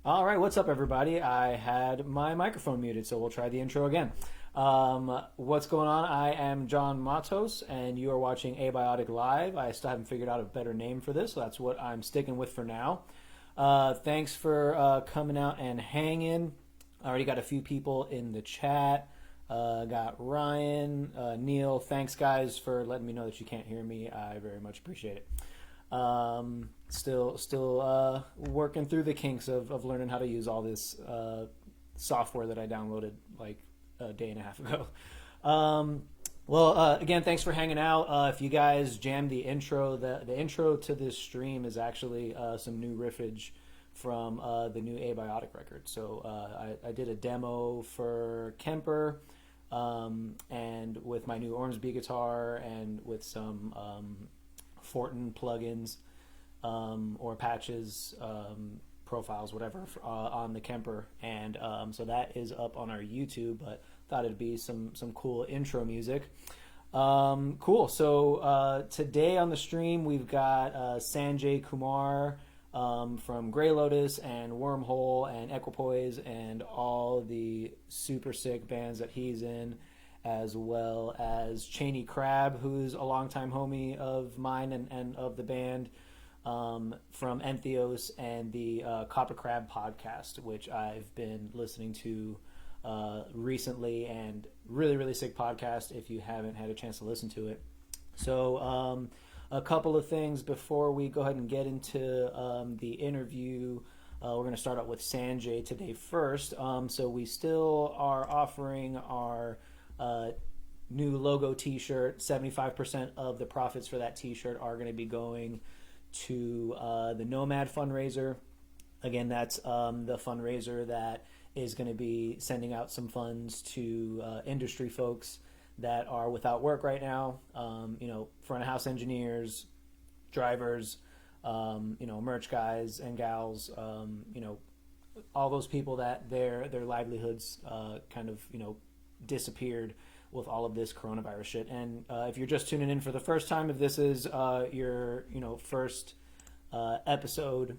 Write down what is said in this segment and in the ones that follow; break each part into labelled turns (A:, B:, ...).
A: All right, what's up, everybody? I had my microphone muted, so we'll try the intro again. What's going on? I am John Matos, and you are watching Abiotic Live. I still haven't figured out a better name for this, so that's what I'm sticking with for now. Thanks for coming out and hanging. I already got a few people in the chat. Got Ryan, Neil. Thanks, guys, for letting me know that you can't hear me. I very much appreciate it. Still working through the kinks of learning how to use all this software that I downloaded like a day and a half ago. Again, thanks for hanging out. If you guys jammed the intro, the intro to this stream is actually some new riffage from the new Abiotic record. So I did a demo for Kemper, and with my new Ormsby guitar and with some Fortin plugins or patches, profiles, whatever, on the Kemper, and so that is up on our YouTube. But thought it'd be some cool intro music. Cool. So today on the stream we've got Sanjay Kumar from Greylotus and Wormhole and Equipoise and all the super sick bands that he's in, as well as Chaney Crabb, who's a longtime homie of mine and of the band, from Entheos and the KoperCrabb Podcast, which I've been listening to recently, and really sick podcast if you haven't had a chance to listen to it. So a couple of things before we go ahead and get into the interview. We're going to start out with Sanjay today first. So we still are offering our new logo t-shirt. 75% of the profits for that t-shirt are going to be going to the Nomad fundraiser. Again, that's the fundraiser that is going to be sending out some funds to industry folks that are without work right now. Front of house engineers, drivers, merch guys and gals, all those people that their livelihoods kind of disappeared with all of this coronavirus shit. And if you're just tuning in for the first time, if this is your first episode,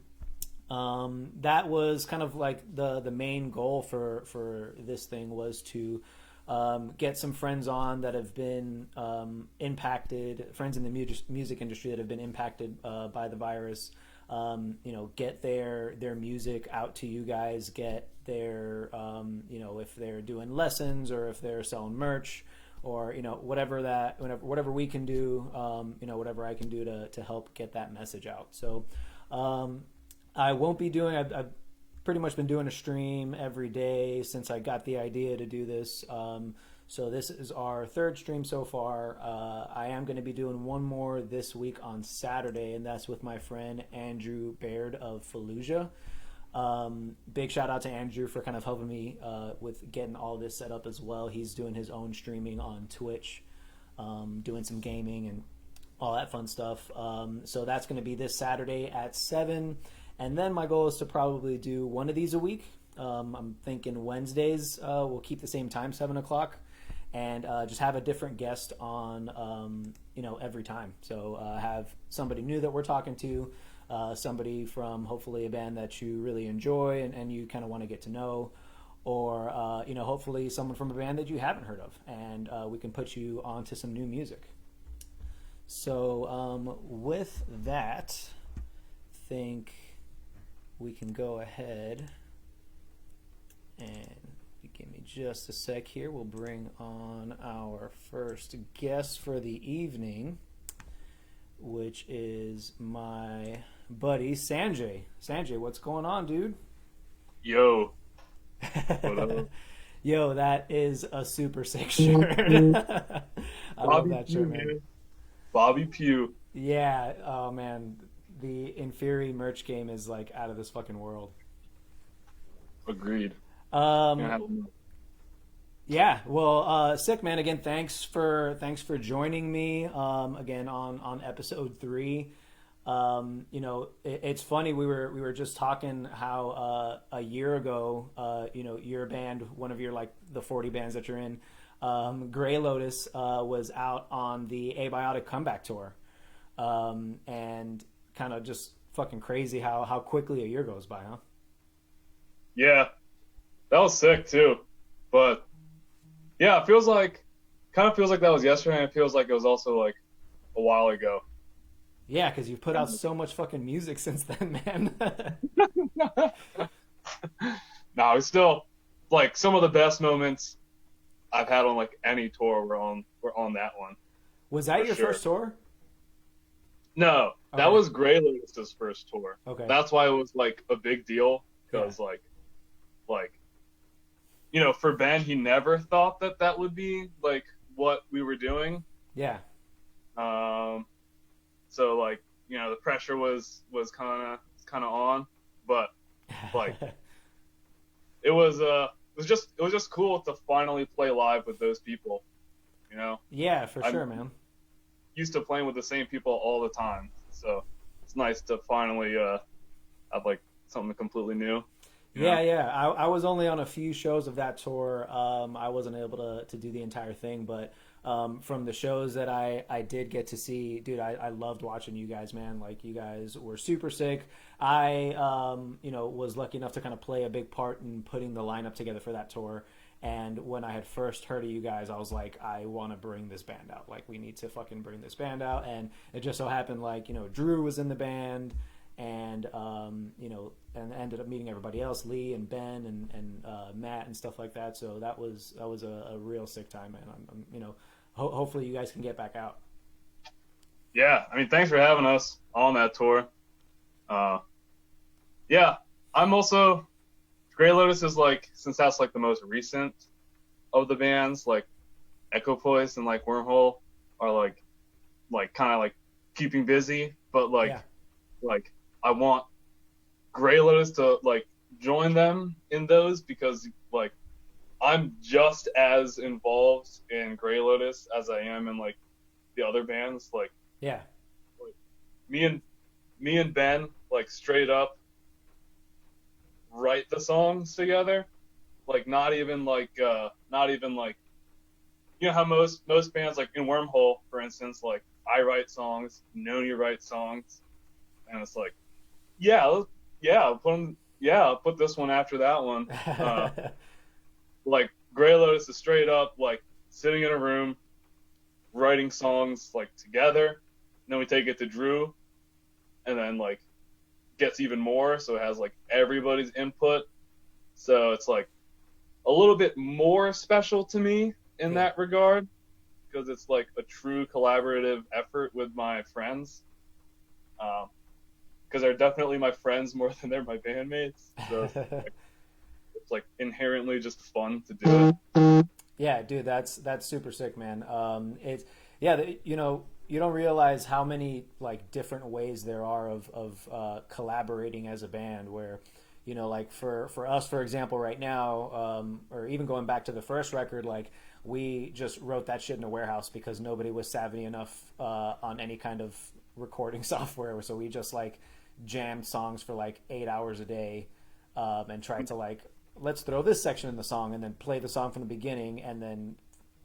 A: that was kind of like the main goal for this thing, was to get some friends on that have been impacted, friends in the music industry that have been impacted by the virus. Get their music out to you guys, get their, if they're doing lessons or if they're selling merch, or, whatever we can do, whatever I can do to help get that message out. So I won't be doing, I've pretty much been doing a stream every day since I got the idea to do this. So this is our third stream so far. I am going to be doing one more this week on Saturday, and that's with my friend Andrew Baird of Fallujah. Big shout out to Andrew for kind of helping me with getting all this set up as well. He's doing his own streaming on Twitch, doing some gaming and all that fun stuff. So that's going to be this Saturday at 7. And then my goal is to probably do one of these a week. I'm thinking Wednesdays we'll keep the same time, 7 o'clock, and just have a different guest on, every time. So have somebody new that we're talking to, somebody from hopefully a band that you really enjoy and you kind of want to get to know, or, hopefully someone from a band that you haven't heard of, and we can put you onto some new music. So with that, I think we can go ahead and give me just a sec here. We'll bring on our first guest for the evening, which is my buddy Sanjay. Sanjay, what's going on, dude?
B: Yo. What up?
A: Yo, that is a super sick shirt. I love
B: Bobby
A: that
B: Pugh,
A: shirt, man.
B: man. Bobby Pugh.
A: Yeah, oh man, the Inferi merch game is like out of this fucking world.
B: Agreed. Gonna
A: Um,
B: have him.
A: yeah, well, sick, man. Again, thanks for joining me. Again on episode 3. It's funny, we were just talking how a year ago, your band, one of your like the 40 bands that you're in, Greylotus, was out on the Abiotic comeback tour, and kind of just fucking crazy how quickly a year goes by, huh?
B: Yeah, that was sick too. But yeah, kind of feels like that was yesterday, and it feels like it was also like a while ago.
A: Yeah, because you've put out so much fucking music since then, man.
B: No, it's still like some of the best moments I've had on like any tour were on that one
A: Was
B: for
A: that your
B: sure.
A: first tour?
B: No, that
A: Okay.
B: was Greylotus' first tour.
A: Okay.
B: That's why it was like a big deal
A: Yeah.
B: because like for Ben, he never thought that that would be like what we were doing.
A: Yeah.
B: Um, so like the pressure was kind of on, but like it was just cool to finally play live with those people. You know,
A: Yeah, for
B: I'm
A: sure, man.
B: used to playing with the same people all the time, so it's nice to finally have like something completely new. You
A: Yeah,
B: know?
A: yeah. I was only on a few shows of that tour. I wasn't able to do the entire thing, but from the shows that I did get to see, dude, I loved watching you guys, man. Like, you guys were super sick. I, was lucky enough to kind of play a big part in putting the lineup together for that tour. And when I had first heard of you guys, I was like, I want to bring this band out. Like, we need to fucking bring this band out. And it just so happened, like, Drew was in the band, and and ended up meeting everybody else, Lee and Ben and Matt and stuff like that. So that was a real sick time, man. Hopefully you guys can get back out.
B: Yeah, I mean, thanks for having us on that tour. Uh, yeah, I'm also Greylotus is like since that's like the most recent of the bands, like Equipoise and like Wormhole are like kind of like keeping busy, but
A: Yeah,
B: like I want Greylotus to like join them in those because like I'm just as involved in Greylotus as I am in like the other bands.
A: yeah,
B: Like me and me and Ben like straight up write the songs together. Like not even like how most bands like in Wormhole, for instance, like I write songs, Noni writes songs, and it's like, yeah, I'll put this one after that one. Like Grey Lotus is straight up like sitting in a room writing songs like together. And then we take it to Drew, and then like gets even more, so it has like everybody's input. So it's like a little bit more special to me in
A: yeah.
B: that regard because it's like a true collaborative effort with my friends. Because they're definitely my friends more than they're my bandmates. So it's like inherently just fun to do it.
A: Yeah, dude, that's super sick, man. It's yeah, you don't realize how many like different ways there are of collaborating as a band. Where, like for us, for example, right now, or even going back to the first record, like we just wrote that shit in a warehouse because nobody was savvy enough on any kind of recording software. So we just like jammed songs for like 8 hours a day, and tried to like, let's throw this section in the song and then play the song from the beginning and then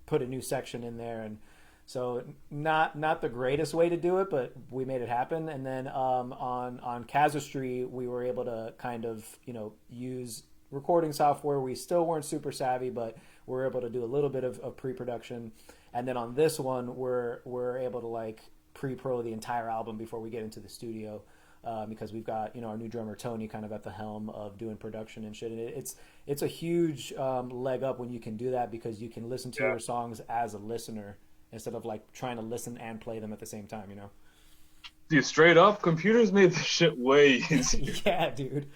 A: put a new section in there. And so not the greatest way to do it, but we made it happen. And then on Casuistry, we were able to kind of use recording software. We still weren't super savvy, but we were able to do a little bit of pre-production. And then on this one, we're able to like pre-pro the entire album before we get into the studio. Because we've got our new drummer Tony kind of at the helm of doing production and shit. And it's a huge leg up when you can do that because you can listen to
B: Yeah.
A: your songs as a listener instead of like trying to listen and play them at the same time.
B: Dude, straight up, computers made this shit way easier.
A: Yeah, dude.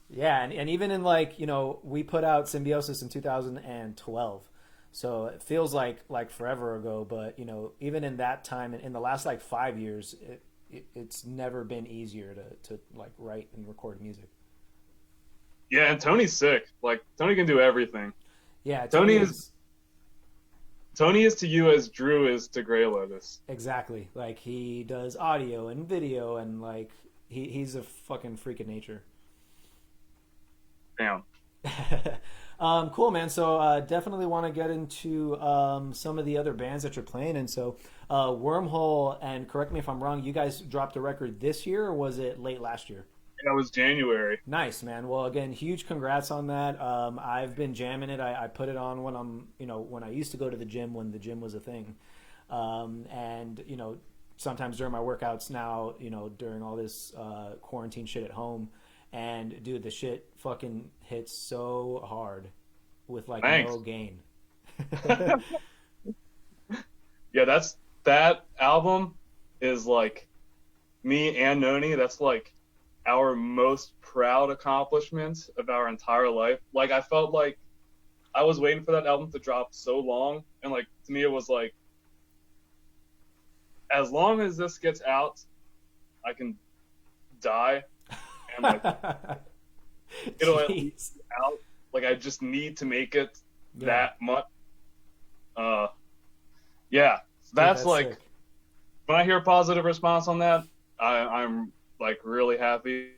A: Yeah, and even in like we put out Symbiosis in 2012. So it feels like forever ago, but even in that time, in the last like 5 years, it's never been easier to like write and record music.
B: Yeah, and Tony's sick. Like Tony can do everything.
A: Yeah,
B: Tony
A: Tony
B: is
A: is
B: Tony is to you as Drew is to Grey Lotus.
A: exactly like he does audio and video and like he's a fucking freak of nature.
B: Damn.
A: Cool, man. So definitely want to get into some of the other bands that you're playing. And so Wormhole, and correct me if I'm wrong, you guys dropped a record this year or was it late last year?
B: That was January.
A: Nice, man. Well, again, huge congrats on that. I've been jamming it. I put it on when when I used to go to the gym, when the gym was a thing. And, sometimes during my workouts now, during all this quarantine shit at home. And, dude, the shit fucking hits so hard with, like,
B: Thanks.
A: no gain.
B: Yeah, that album is like me and Noni. That's like our most proud accomplishment of our entire life. Like, I felt like I was waiting for that album to drop so long, and like to me it was like, as long as this gets out, I can die, and like it'll at least be out. Like, I just need to make it that much. Yeah, that's like
A: sick.
B: when I hear a positive response on that, I'm like really happy.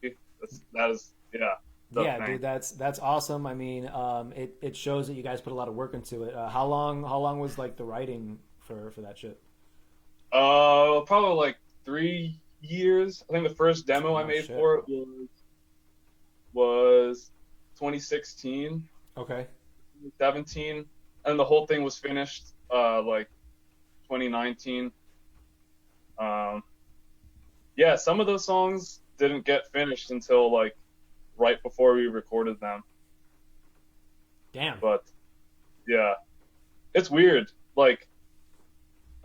B: That is the
A: Yeah,
B: thing.
A: dude, that's awesome. I mean, it shows that you guys put a lot of work into it. How long was like the writing for that shit?
B: Probably like 3 years. I think the first demo I made for it was 2016,
A: Okay.
B: 17, and the whole thing was finished like 2019. Yeah, some of those songs didn't get finished until like right before we recorded them.
A: Damn.
B: But yeah, it's weird. Like,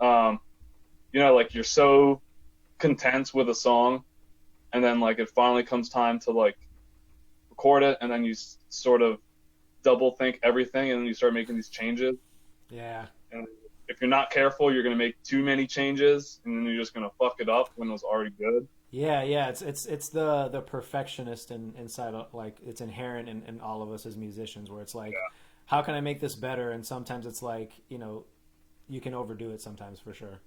B: like you're so content with a song, and then like it finally comes time to like record it, and then you sort of double think everything, and then you start making these changes.
A: Yeah.
B: And if you're not careful, you're gonna make too many changes, and then you're just gonna fuck it up when it was already good.
A: Yeah, it's the perfectionist inside of, like, it's inherent in all of us as musicians, where it's like, how can I make this better? And sometimes it's like, you can overdo it sometimes, for sure.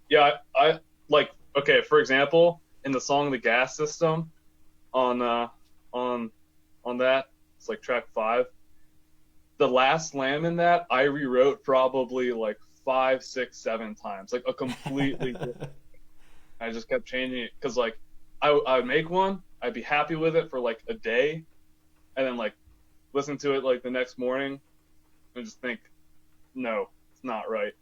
B: Yeah, I like, okay, for example, in the song "The Gas System" on that, it's like track 5. The last slam in that I rewrote probably like 5, 6, 7 times, like a completely different. I just kept changing it because like I would make one, I'd be happy with it for like a day, and then like listen to it like the next morning and just think, no, it's not right.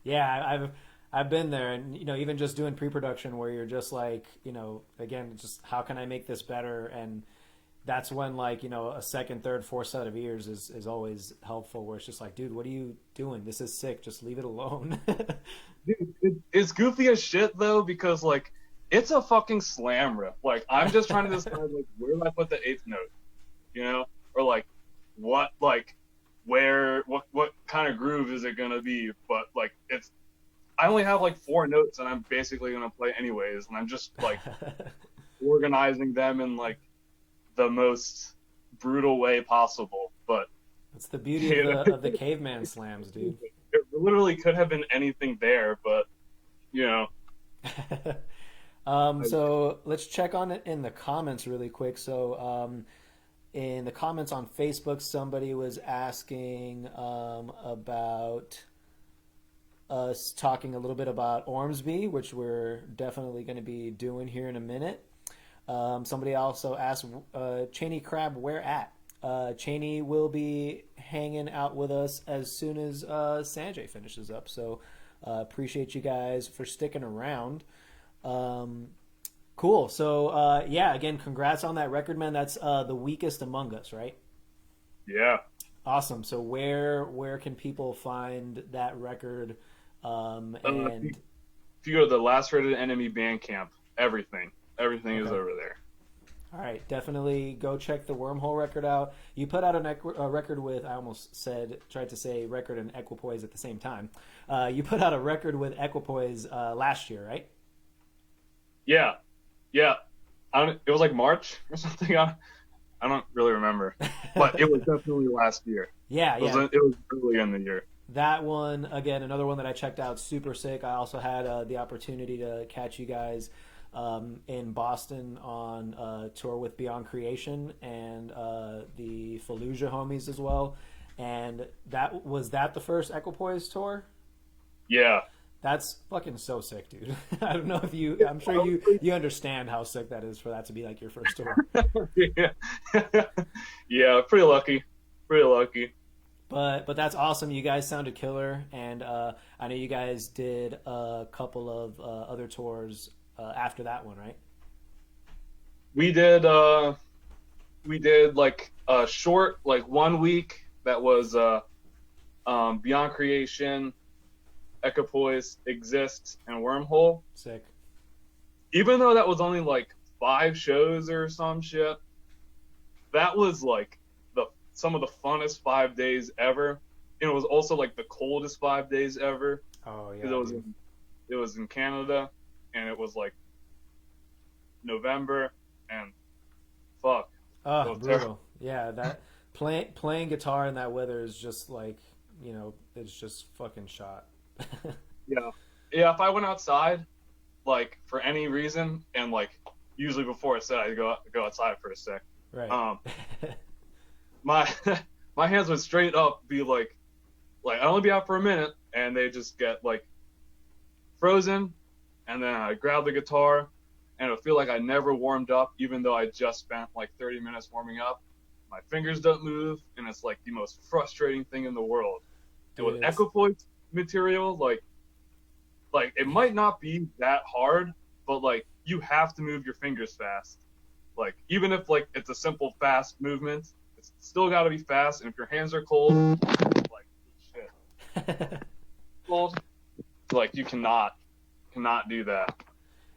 A: Yeah, I've been there, and even just doing pre-production where you're just like, again, just how can I make this better? And that's when, like, a second, third, fourth set of ears is always helpful, where it's just like, dude, what are you doing? This is sick. Just leave it alone.
B: Dude, it's goofy as shit though, because like it's a fucking slam riff. Like, I'm just trying to decide like where do I put the 8th note, or like what kind of groove is it gonna be? But like I only have like 4 notes, and I'm basically gonna play anyways, and I'm just like organizing them in like the most brutal way possible. But
A: That's the beauty of the caveman slams, dude.
B: it literally could have been anything there, but
A: So let's check on it in the comments really quick. So in the comments on Facebook, somebody was asking about us talking a little bit about Ormsby, which we're definitely going to be doing here in a minute. Somebody also asked Chaney Crabb, where at? Chaney will be hanging out with us as soon as Sanjay finishes up. So appreciate you guys for sticking around. Cool. So again, congrats on that record, man. That's The Weakest Among Us, right?
B: Yeah.
A: Awesome. So where can people find that record? And
B: if you go to the Last Rated Enemy Bandcamp, everything is over there.
A: All right, definitely go check the Wormhole record out. You put out a record with, I almost tried to say record and Equipoise at the same time. You put out a record with Equipoise last year, right?
B: Yeah. It was like March or something. I don't really remember, but it was definitely last year.
A: Yeah.
B: It was early in the year.
A: That one, again, another one that I checked out, super sick. I also had the opportunity to catch you guys in Boston on tour with Beyond Creation and the Fallujah homies as well. And was that the first Equipoise tour?
B: Yeah.
A: That's fucking so sick, dude. I don't know if you. I'm sure you understand how sick that is for that to be like your first tour.
B: Yeah, yeah, pretty lucky, pretty lucky.
A: But that's awesome. You guys sounded killer, and I know you guys did a couple of other tours after that one, right?
B: We did like a short, like 1 week that was Beyond Creation, Equipoise, Exist, and Wormhole.
A: Sick.
B: Even though that was only like 5 shows or some shit, that was like some of the funnest 5 days ever. And it was also like the coldest 5 days ever.
A: Oh yeah.
B: Because it was in Canada, and it was like November, and fuck.
A: Oh, brutal. Yeah, that playing guitar in that weather is just like, it's just fucking shot.
B: Yeah. Yeah, if I went outside, like for any reason, and like usually before a set I'd go outside for a sec.
A: Right.
B: My my hands would straight up be like I'd only be out for a minute, and they just get like frozen, and then I grab the guitar, and it would feel like I never warmed up, even though I just spent like 30 minutes warming up. My fingers don't move, and it's like the most frustrating thing in the world. And with Equipoise material, like it might not be that hard, but like you have to move your fingers fast. Like even if like it's a simple fast movement, it's still got to be fast. And if your hands are cold, like shit, cold, like you cannot do that.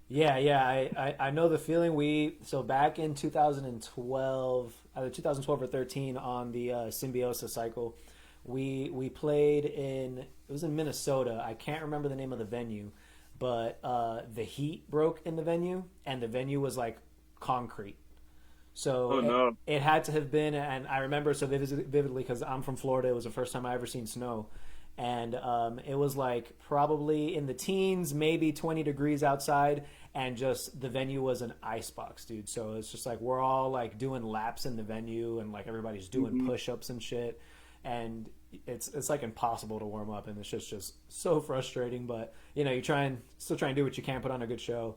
A: Yeah. I know the feeling. So back in 2012, either 2012 or 13, on the Symbiosis cycle, we played it was in Minnesota. I can't remember the name of the venue, but the heat broke in the venue, and the venue was like concrete. So it had to have been, and I remember so vividly because I'm from Florida. It was the first time I ever seen snow. And it was like probably in the teens, maybe 20 degrees outside, and just the venue was an icebox, dude. So it's just like we're all like doing laps in the venue, and like everybody's doing push-ups and shit, and it's like impossible to warm up, and it's just so frustrating. But you still try and do what you can, put on a good show.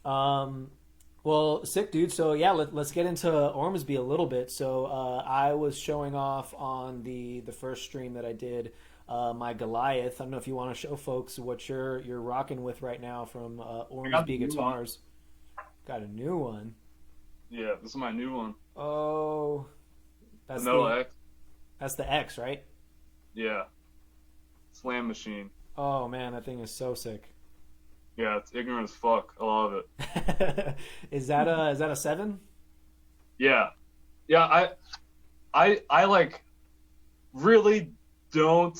A: Well, sick, dude. So yeah, let's get into Ormsby a little bit. So I was showing off on the first stream that I did. My Goliath. I don't know if you want to show folks what you're rocking with right now from Ormsby Guitars. Got a new one.
B: Yeah, this is my new one.
A: Oh,
B: that's the X.
A: That's the X, right?
B: Yeah. Slam machine.
A: Oh man, that thing is so sick.
B: Yeah, it's ignorant as fuck. I love it.
A: Is that a 7?
B: Yeah. Yeah, I like really don't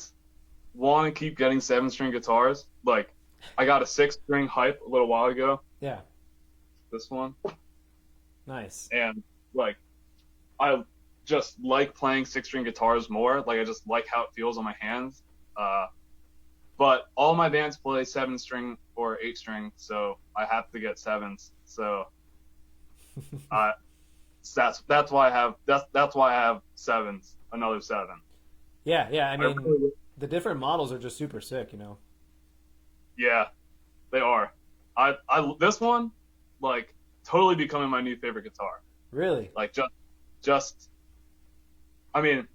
B: want to keep getting 7-string guitars. Like, I got a 6-string hype a little while ago.
A: Yeah.
B: This one.
A: Nice.
B: And like, I just like playing 6-string guitars more. Like, I just like how it feels on my hands. But all my bands play 7-string or 8-string, so I have to get 7s. So that's why I have 7s. Another 7.
A: Yeah. I mean, the different models are just super sick,
B: Yeah, they are. I this one, like, totally becoming my new favorite guitar.
A: Really?
B: Like, just. I mean,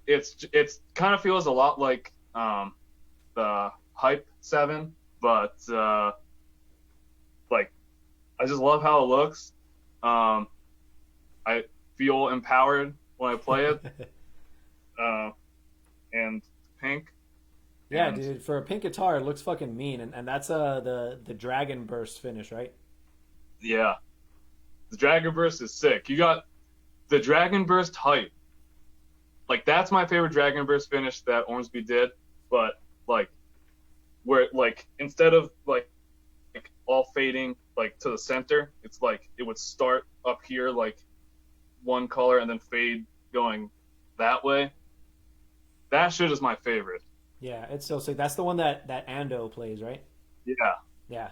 B: it's kind of feels a lot like the Hype 7, but like, I just love how it looks. I feel empowered when I play it. And pink.
A: Yeah, dude, for a pink guitar, it looks fucking mean, and that's the Dragon Burst finish, right?
B: Yeah, the Dragon Burst is sick. You got the Dragon Burst Hype. Like, that's my favorite Dragon Burst finish that Ormsby did, but like, where like instead of like all fading like to the center, it's like it would start up here like one color and then fade going that way. That shit is my favorite.
A: Yeah, it's so sick. That's the one that Ando plays, right?
B: Yeah.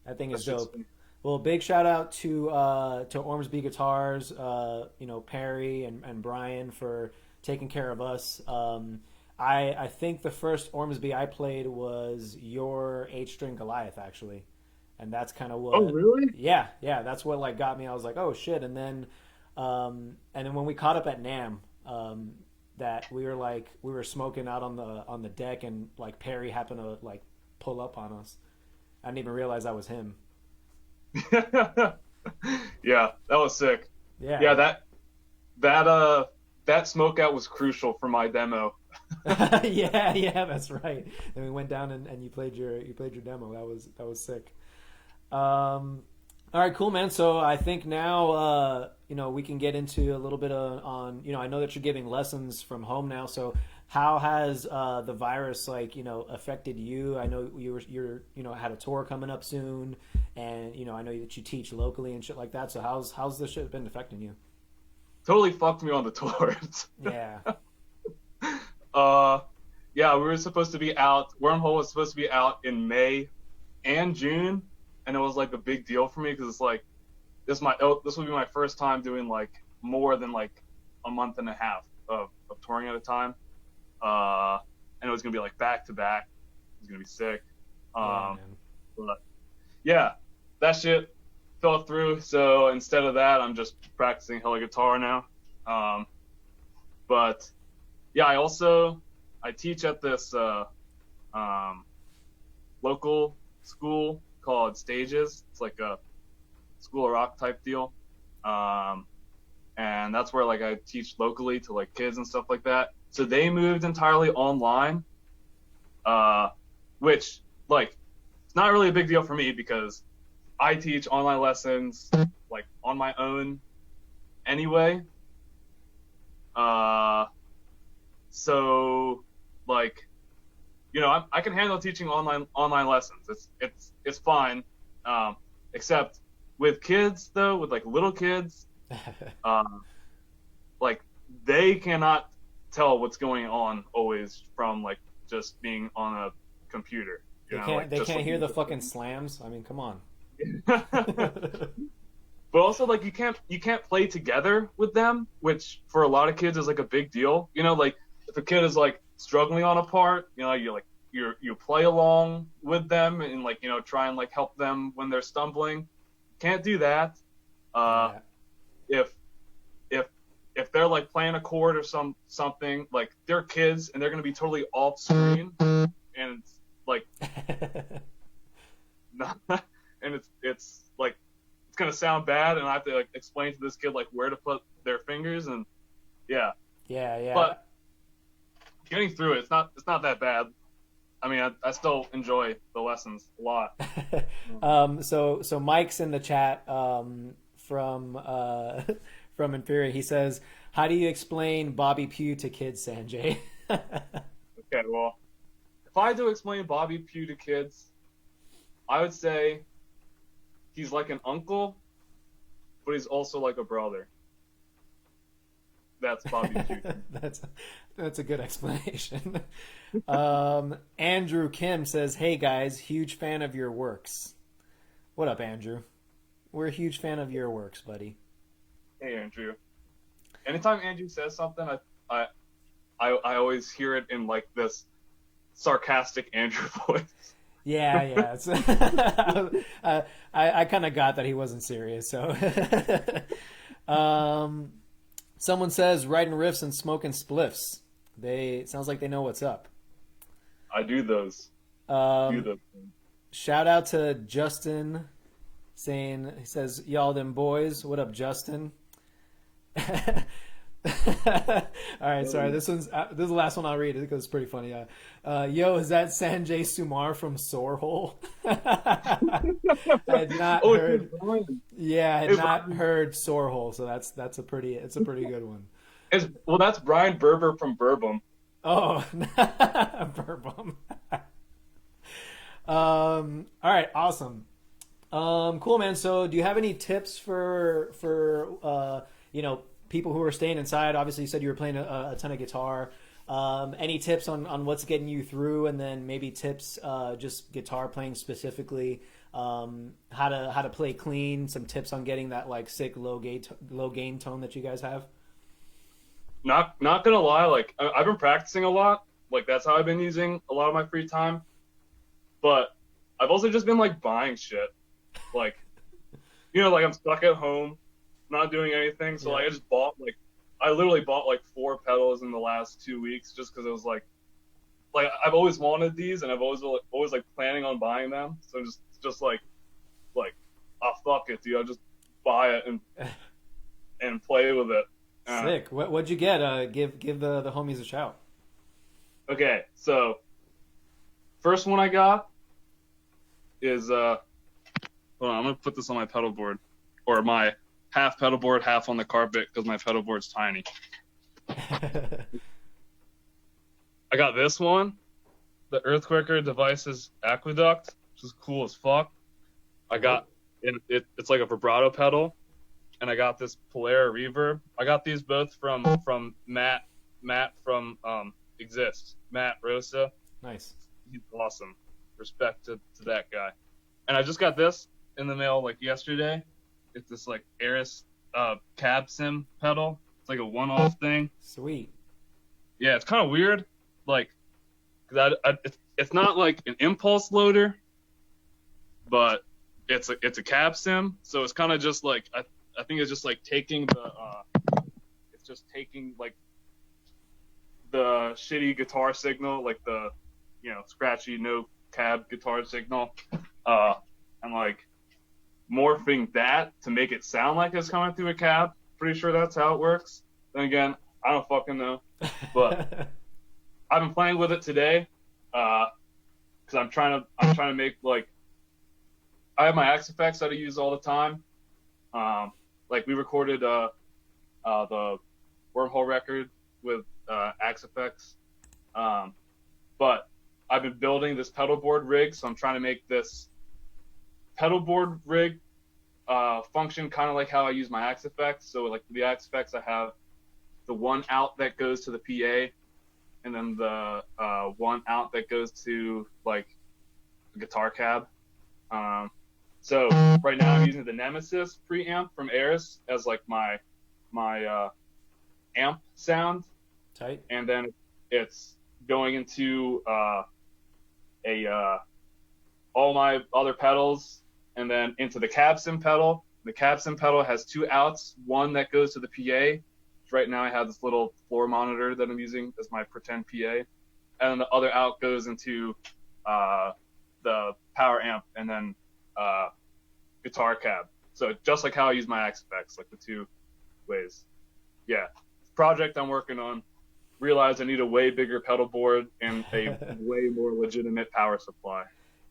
A: That thing is dope. Well, big shout out to Ormsby Guitars, Perry and Brian for taking care of us. I think the first Ormsby I played was your 8-string Goliath, actually, and that's kind of
B: Oh,
A: what.
B: really?
A: Yeah, that's what like got me. I was like, oh shit, and then when we caught up at Nam, that we were smoking out on the deck, and like Perry happened to like pull up on us. I didn't even realize that was him.
B: Yeah, that was sick.
A: Yeah,
B: Yeah, that smoke out was crucial for my demo.
A: yeah, that's right. Then we went down and you played your demo. That was sick. All right, cool, man. So I think now we can get into a little bit on I know that you're giving lessons from home now. So how has the virus affected you? I know you're had a tour coming up soon, and I know that you teach locally and shit like that. So how's this shit been affecting you?
B: Totally fucked me on the tours.
A: Yeah.
B: Yeah, we were supposed to be out. Wormhole was supposed to be out in May and June, and it was like a big deal for me because it's like this would be my first time doing like more than like a month and a half of touring at a time, and it was gonna be like back to back. It was gonna be sick.
A: Yeah,
B: But yeah, that shit fell through. So instead of that, I'm just practicing hella guitar now. But yeah, I teach at this local school called Stages. It's like a school of rock type deal, and that's where like I teach locally to like kids and stuff like that. So they moved entirely online, which like it's not really a big deal for me because I teach online lessons like on my own anyway. So like, I can handle teaching online lessons. It's fine. Except with kids though, with like little kids, like they cannot tell what's going on always from like just being on a computer.
A: They can't hear the fucking slams. I mean, come on.
B: But also like you can't play together with them, which for a lot of kids is like a big deal. Like if a kid is like struggling on a part, you play along with them and like try and like help them when they're stumbling. Can't do that.
A: Yeah.
B: If they're like playing a chord or something, like they're kids and they're gonna be totally off screen, and it's like and it's like it's gonna sound bad, and I have to like explain to this kid like where to put their fingers, and yeah. But getting through it, it's not that bad. I mean, I still enjoy the lessons a lot.
A: So Mike's in the chat from Inferior. He says, "How do you explain Bobby Pugh to kids, Sanjay?"
B: Okay, well, if I had to explain Bobby Pugh to kids, I would say he's like an uncle, but he's also like a brother. That's Bobby Pugh.
A: That's a good explanation. Andrew Kim says, "Hey guys, huge fan of your works." What up, Andrew? We're a huge fan of your works, buddy.
B: Hey, Andrew. Anytime Andrew says something, I always hear it in like this sarcastic Andrew voice.
A: Yeah. It's, I kind of got that he wasn't serious. So, someone says writing riffs and smoking spliffs. It sounds like they know what's up.
B: I do those.
A: Shout out to Justin, he says, "Y'all them boys. What up, Justin?" All right, sorry. This is the last one I'll read because it's pretty funny. Yo, is that Sanjay Kumar from Wormhole? I had not heard. Yeah, I had not heard Wormhole, so it's a pretty good one.
B: That's Brian Berber from Burbum.
A: Oh, Burbum. All right, awesome. Cool, man. So, do you have any tips for people who are staying inside? Obviously, you said you were playing a ton of guitar. Any tips on what's getting you through, and then maybe tips just guitar playing specifically, how to play clean, some tips on getting that like sick low gain tone that you guys have?
B: Not gonna lie, like I've been practicing a lot, like that's how I've been using a lot of my free time. But I've also just been like buying shit, like, you know, like I'm stuck at home, not doing anything, so like I literally bought like 4 pedals in the last 2 weeks just because it was like I've always wanted these and I've always like planning on buying them, so just like oh fuck it, dude, I'll just buy it and play with it.
A: Sick. What'd you get? Give the homies a shout.
B: Okay, so first one I got is hold on, I'm gonna put this on my pedal board, or my half pedal board, half on the carpet because my pedal board's tiny. I got this one, the Earthquaker Devices Aqueduct, which is cool as fuck. I got it's like a vibrato pedal, and I got this Polara reverb. I got these both from Matt from Exist, Matt Rosa.
A: Nice.
B: He's awesome. Respect to that guy. And I just got this in the mail like yesterday. It's this like Eris cab sim pedal. It's like a one-off thing.
A: Sweet.
B: Yeah, it's kind of weird. Like, cause it's not like an impulse loader, but it's a cab sim. So it's kind of just like I think it's just like taking like the shitty guitar signal, like the, you know, scratchy no cab guitar signal, and like morphing that to make it sound like it's coming through a cab. Pretty sure that's how it works. Then again, I don't fucking know, but I've been playing with it today, because I'm trying to make, like, I have my Axe effects that I use all the time. Like we recorded the Wormhole record with Axe effects, but I've been building this pedal board rig, so I'm trying to make this pedal board rig function kind of like how I use my Axe effects. So like the Axe effects, I have the one out that goes to the PA, and then the one out that goes to like the guitar cab. So right now I'm using the Nemesis preamp from Eris as like my amp sound.
A: Tight.
B: And then it's going into all my other pedals, and then into the cab sim pedal. The cab sim pedal has 2 outs, one that goes to the PA. Right now I have this little floor monitor that I'm using as my pretend PA, and then the other out goes into the power amp and then guitar cab. So just like how I use my Axe effects, like the 2 ways. Yeah, project I'm working on. Realized I need a way bigger pedal board and a way more legitimate power supply.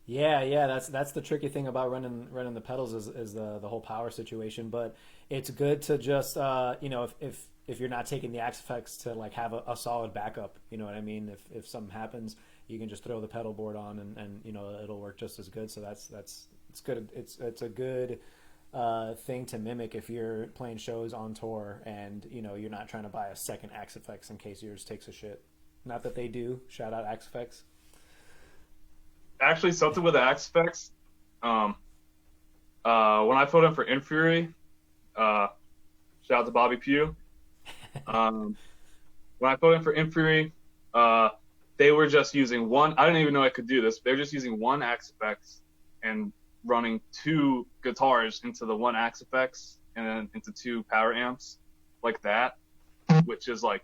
A: Yeah, that's the tricky thing about running the pedals is the whole power situation. But it's good to just you know, if you're not taking the Axe effects, to like have a solid backup. You know what I mean? If something happens, you can just throw the pedal board on and you know, it'll work just as good. So that's it's good. It's a good thing to mimic if you're playing shows on tour and, you know, you're not trying to buy a second Axe effects in case yours takes a shit. Not that they do. Shout out Axe effects.
B: Actually, something with the Axe effects. When I put in for Infury, shout out to Bobby Pugh. When I put in for Infury, they were just using one. I didn't even know I could do this. They were just using one Axe effects and running 2 guitars into the one Axe effects and then into 2 power amps, like that, which is like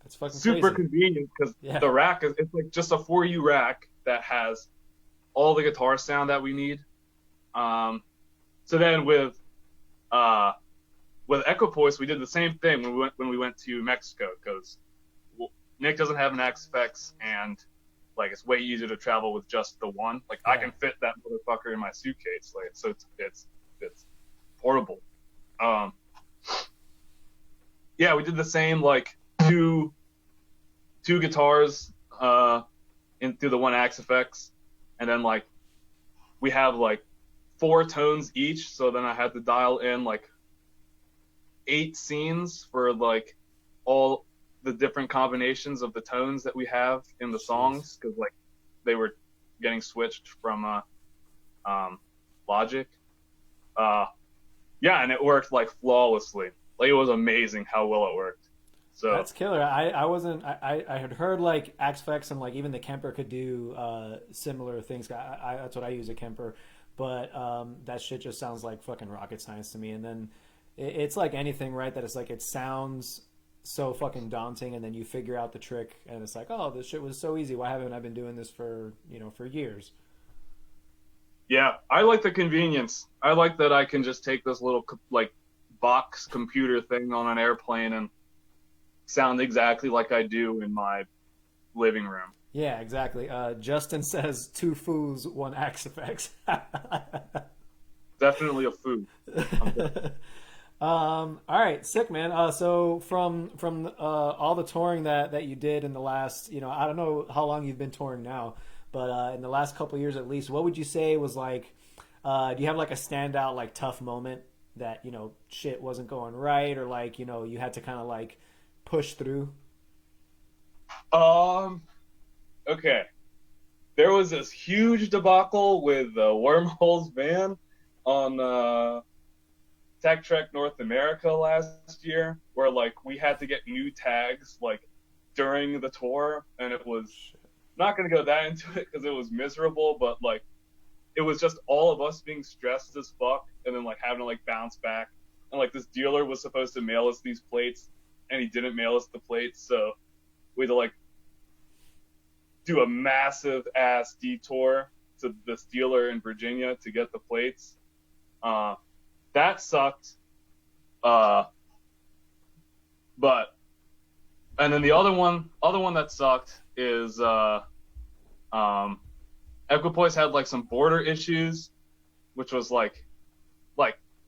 A: that's fucking
B: super
A: crazy.
B: Convenient because the rack it's like just a 4U rack that has all the guitar sound that we need. So then with Equipoise, we did the same thing when we went to Mexico, because Nick doesn't have an Axe effects, and like it's way easier to travel with just the one. Like I can fit that motherfucker in my suitcase, like so it's portable. Yeah, we did the same, like two guitars in through the one Axe effects, and then like we have like 4 tones each, so then I had to dial in like 8 scenes for like all the different combinations of the tones that we have in the songs, because like they were getting switched from Logic. Yeah, and it worked like flawlessly. Like it was amazing how well it worked. So
A: That's killer. I wasn't. I had heard like Axe and like even the Kemper could do similar things. That's what I use a Kemper, but that shit just sounds like fucking rocket science to me. And then it's like anything, right? That it's like it sounds so fucking daunting, and then you figure out the trick, and it's like, oh, this shit was so easy. Why haven't I been doing this for for years?
B: yeah, I like the convenience. I like that I can just take this little like box computer thing on an airplane and sound exactly like I do in my living room.
A: Yeah, exactly. Justin says two foos, one Axe effects.
B: Definitely a food.
A: All right, sick man. So from all the touring that you did in the last, I don't know how long you've been touring now, but in the last couple of years at least, what would you say was like? Do you have like a standout like tough moment that shit wasn't going right, or like you had to kind of like push through?
B: Okay. There was this huge debacle with Wormhole's van on Tech Trek North America last year, where like we had to get new tags like during the tour, and it was not going to go that into it because it was miserable, but like it was just all of us being stressed as fuck, and then like having to like bounce back, and like this dealer was supposed to mail us these plates, and he didn't mail us the plates, so we had to like do a massive ass detour to this dealer in Virginia to get the plates. That sucked. But and then the other one that sucked is Equipoise had like some border issues, which was like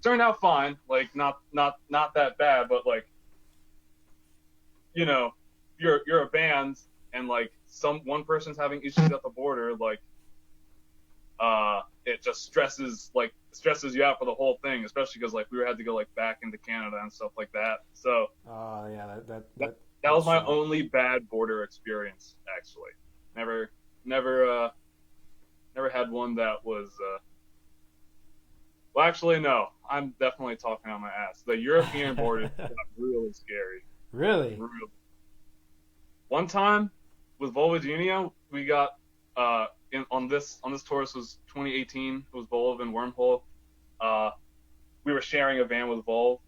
B: turned out fine, like not that bad, but like you're a band and like one person's having issues at the border, like it just stresses you out for the whole thing, especially because like we had to go like back into Canada and stuff like that. So
A: yeah,
B: that was my only bad border experience, actually. Never had one that was well, actually no, I'm definitely talking on my ass. The European border got really scary.
A: Really?
B: One time with Volvagenia, we got on this tour. This was 2018. It was Volv and Wormhole. We were sharing a van with Volv,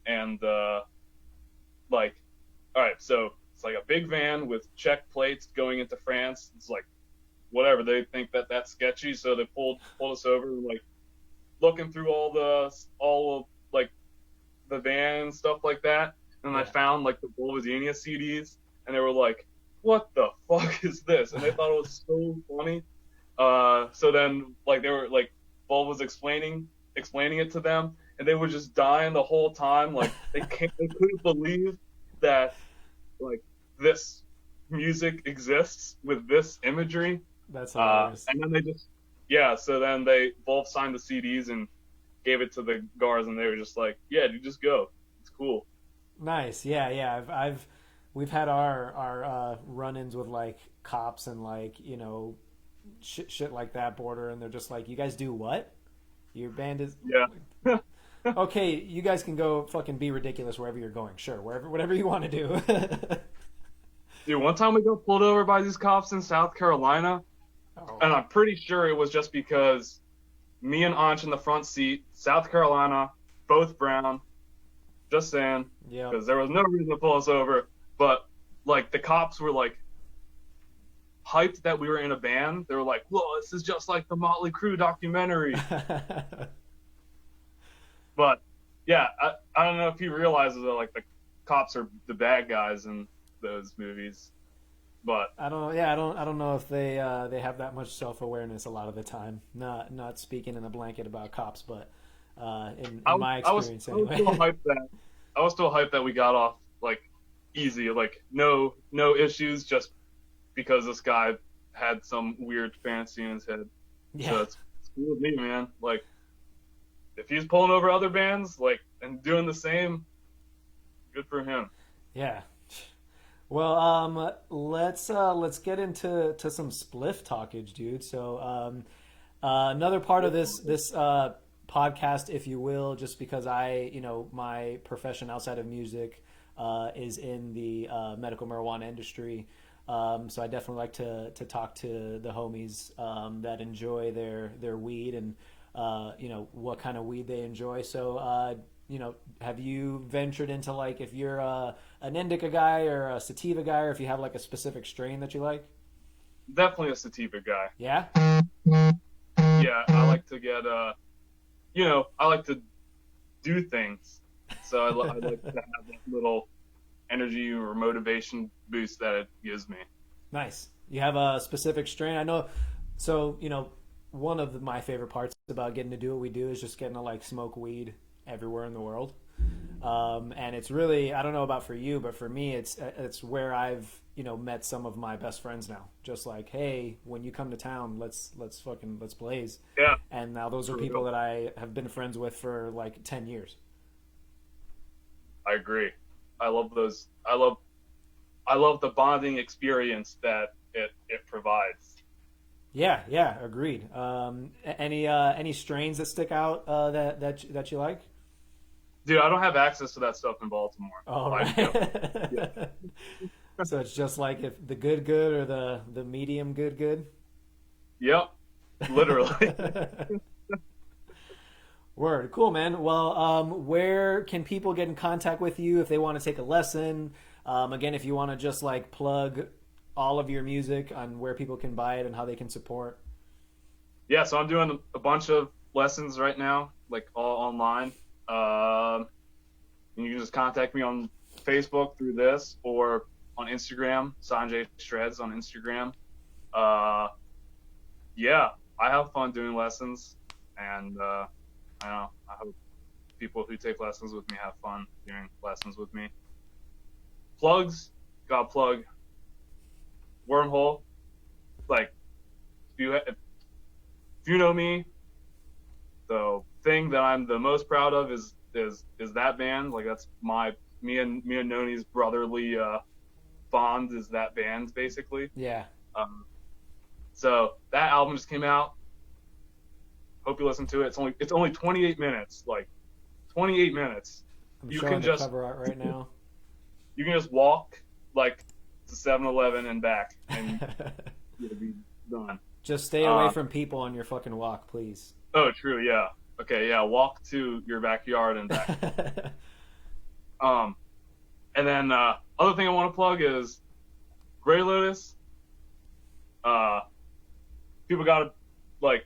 B: and like, all right, so it's like a big van with Czech plates going into France. It's like whatever, they think that's sketchy, so they pulled us over, like looking through all of like the van and stuff like that, and I found like the Volvagenia CDs, and they were like, what the fuck is this? And they thought it was so funny. So then like they were like, Volv was explaining it to them, and they were just dying the whole time. Like they couldn't believe that like this music exists with this imagery.
A: That's hilarious.
B: And then so then Volv signed the CDs and gave it to the guards, and they were just like, yeah, dude, just go. It's cool.
A: Nice. Yeah. We've had our run-ins with like cops and like shit like that border, and they're just like, you guys do what? Your band is okay. You guys can go fucking be ridiculous wherever you're going. Sure, whatever you want to do.
B: Dude, one time we got pulled over by these cops in South Carolina, and I'm pretty sure it was just because me and Anch in the front seat, South Carolina, both brown. Just saying, because there was no reason to pull us over. But like the cops were like hyped that we were in a band. They were like, "Whoa, this is just like the Motley Crue documentary." But yeah, I don't know if he realizes that like the cops are the bad guys in those movies. But
A: I don't know if they have that much self-awareness a lot of the time. Not speaking in a blanket about cops, but in my experience anyway.
B: I was still hyped that we got off like easy, like no issues, just because this guy had some weird fantasy in his head. Yeah. So it's cool with me, man. Like if he's pulling over other bands like and doing the same, good for him.
A: Yeah. Well, let's get into some spliff talkage, dude. So another part of this podcast, if you will, just because my profession outside of music is in the medical marijuana industry. So I definitely like to talk to the homies that enjoy their weed and what kind of weed they enjoy. So have you ventured into, like, if you're an indica guy or a sativa guy, or if you have like a specific strain that you like?
B: Definitely a sativa guy.
A: Yeah.
B: Yeah, I like to get I like to do things, so I like to have that little energy or motivation boost that it gives me.
A: Nice. You have a specific strain? I know. So, one of my favorite parts about getting to do what we do is just getting to like smoke weed everywhere in the world. And it's really, I don't know about for you, but for me, it's where I've, met some of my best friends now. Just like, hey, when you come to town, let's blaze.
B: Yeah.
A: And now those are people that I have been friends with for like 10 years.
B: I agree. I love those. I love the bonding experience that it provides.
A: Yeah, agreed. Any strains that stick out that you like?
B: Dude, I don't have access to that stuff in Baltimore.
A: Oh, right. Yeah. So it's just like if the good or the medium good.
B: Yep, literally.
A: Word. Cool, man. Well, where can people get in contact with you if they want to take a lesson? Again, if you want to just like plug all of your music on where people can buy it and how they can support.
B: Yeah, so I'm doing a bunch of lessons right now, like all online. You can just contact me on Facebook through this or on Instagram, Sanjay Shreds on Instagram. Yeah, I have fun doing lessons, and I hope people who take lessons with me have fun doing lessons with me. Plugs, gotta plug Wormhole. Like, if you know me, the thing that I'm the most proud of is that band. Like, that's me and Noni's brotherly bond is that band, basically.
A: Yeah.
B: So that album just came out. Hope you listen to it. It's only 28 minutes. Like 28 minutes.
A: I'm showing the cover art right now.
B: You can just walk like to 7-Eleven and back, and you'll be done.
A: Just stay away from people on your fucking walk, please.
B: Oh, true. Yeah. Okay. Yeah. Walk to your backyard and back. And then other thing I want to plug is Greylotus. People gotta, like,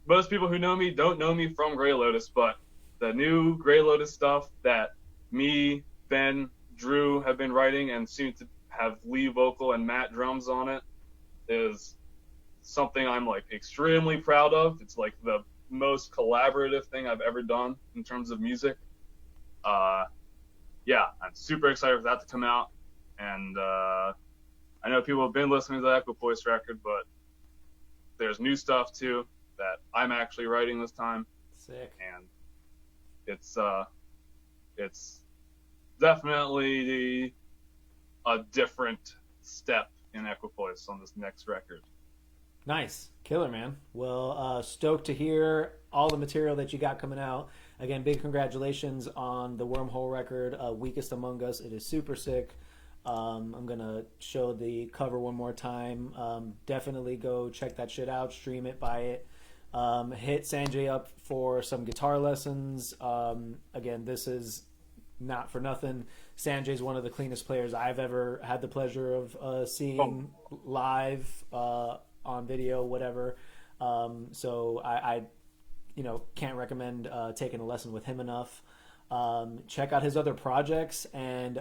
B: most people who know me don't know me from Greylotus, but the new Greylotus stuff that me, Ben, Drew have been writing and soon to have Lee vocal and Matt drums on it is something I'm like extremely proud of. It's like the most collaborative thing I've ever done in terms of music. Yeah, I'm super excited for that to come out. And I know people have been listening to the Equipoise record, but there's new stuff too that I'm actually writing this time.
A: Sick.
B: And it's definitely a different step in Equipoise on this next record.
A: Nice. Killer, man. Well, stoked to hear all the material that you got coming out. Again, big congratulations on the Wormhole record, Weakest Among Us. It is super sick. I'm going to show the cover one more time. Definitely go check that shit out, stream it, buy it. Hit Sanjay up for some guitar lessons. Again, this is not for nothing. Sanjay's one of the cleanest players I've ever had the pleasure of seeing live, on video, whatever. So I can't recommend taking a lesson with him enough. Check out his other projects, and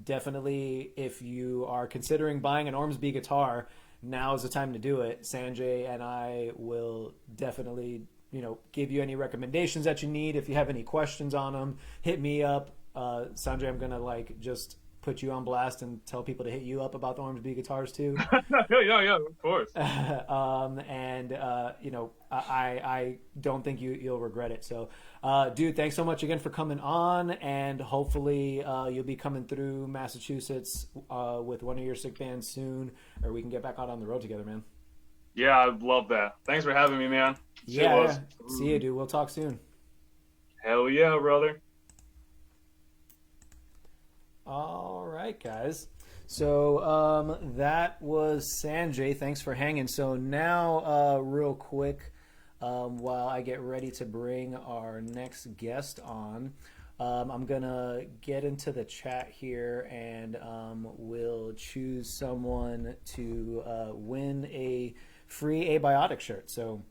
A: definitely if you are considering buying an Ormsby guitar, now is the time to do it. Sanjay and I will definitely give you any recommendations that you need. If you have any questions on them, hit me up. Sanjay, I'm gonna just put you on blast and tell people to hit you up about the Ormsby guitars too.
B: yeah, of course.
A: I don't think you'll regret it. So, dude, thanks so much again for coming on, and hopefully you'll be coming through Massachusetts with one of your sick bands soon, or we can get back out on the road together, man.
B: Yeah, I'd love that. Thanks for having me, man.
A: Yeah. See you, dude. We'll talk soon.
B: Hell yeah, brother.
A: All right, guys. So that was Sanjay. Thanks for hanging. So now, real quick, while I get ready to bring our next guest on, I'm gonna get into the chat here, and we'll choose someone to win a free Abiotic shirt. So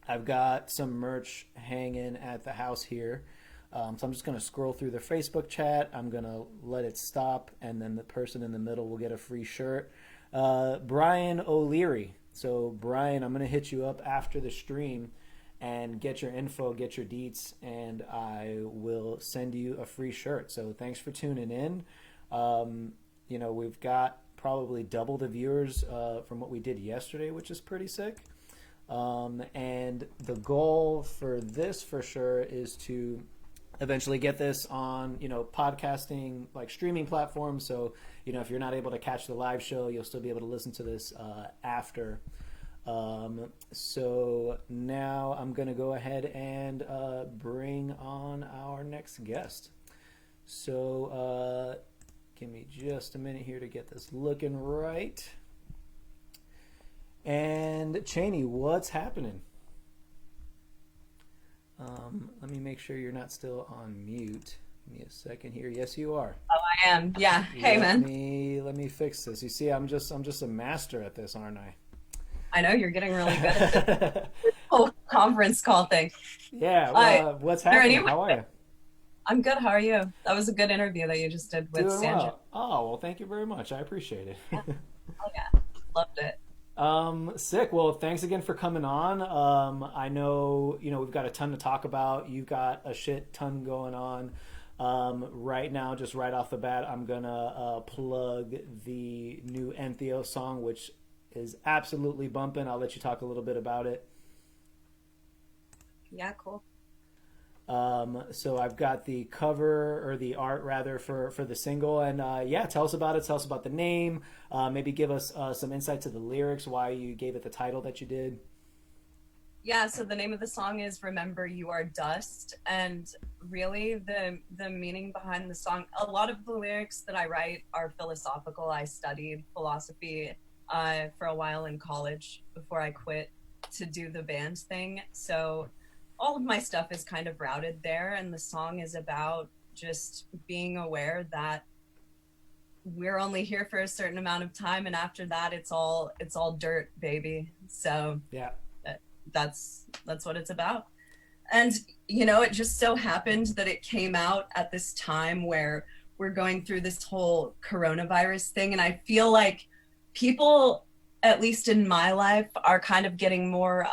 A: I've got some merch hanging at the house here. So I'm just going to scroll through the Facebook chat. I'm going to let it stop, and then the person in the middle will get a free shirt. Brian O'Leary. So, Brian, I'm going to hit you up after the stream and get your info, get your deets, and I will send you a free shirt. So thanks for tuning in. We've got probably double the viewers from what we did yesterday, which is pretty sick. And the goal for this, for sure, is to eventually get this on, podcasting, like streaming platforms. So, if you're not able to catch the live show, you'll still be able to listen to this after. So now I'm going to go ahead and bring on our next guest. So give me just a minute here to get this looking right. And Chaney, what's happening? Let me make sure you're not still on mute. Give me a second here. Yes, you are.
C: Oh, I am. Yeah. Hey, man.
A: Let me fix this. You see, I'm just a master at this, aren't I?
C: I know you're getting really good at this whole conference call thing.
A: Yeah. What's happening? How are you?
C: I'm good. How are you? That was a good interview that you just did with Sanjay.
A: Well. Oh, well, thank you very much. I appreciate it.
C: Yeah. Oh, yeah. Loved it.
A: Sick. Well, thanks again for coming on. I know, we've got a ton to talk about. You've got a shit ton going on. Right now, just right off the bat, I'm gonna plug the new Entheos song, which is absolutely bumping. I'll let you talk a little bit about it.
C: Yeah, cool.
A: So I've got the cover, or the art rather, for the single, and tell us about it. Tell us about the name. Maybe give us some insight to the lyrics, why you gave it the title that you did.
C: Yeah, so the name of the song is Remember You Are Dust, and really the meaning behind the song, a lot of the lyrics that I write are philosophical. I studied philosophy for a while in college before I quit to do the band thing. So all of my stuff is kind of routed there, and the song is about just being aware that we're only here for a certain amount of time, and after that it's all dirt, baby. So
A: yeah,
C: that's what it's about. And it just so happened that it came out at this time where we're going through this whole coronavirus thing, and I feel like people, at least in my life, are kind of getting more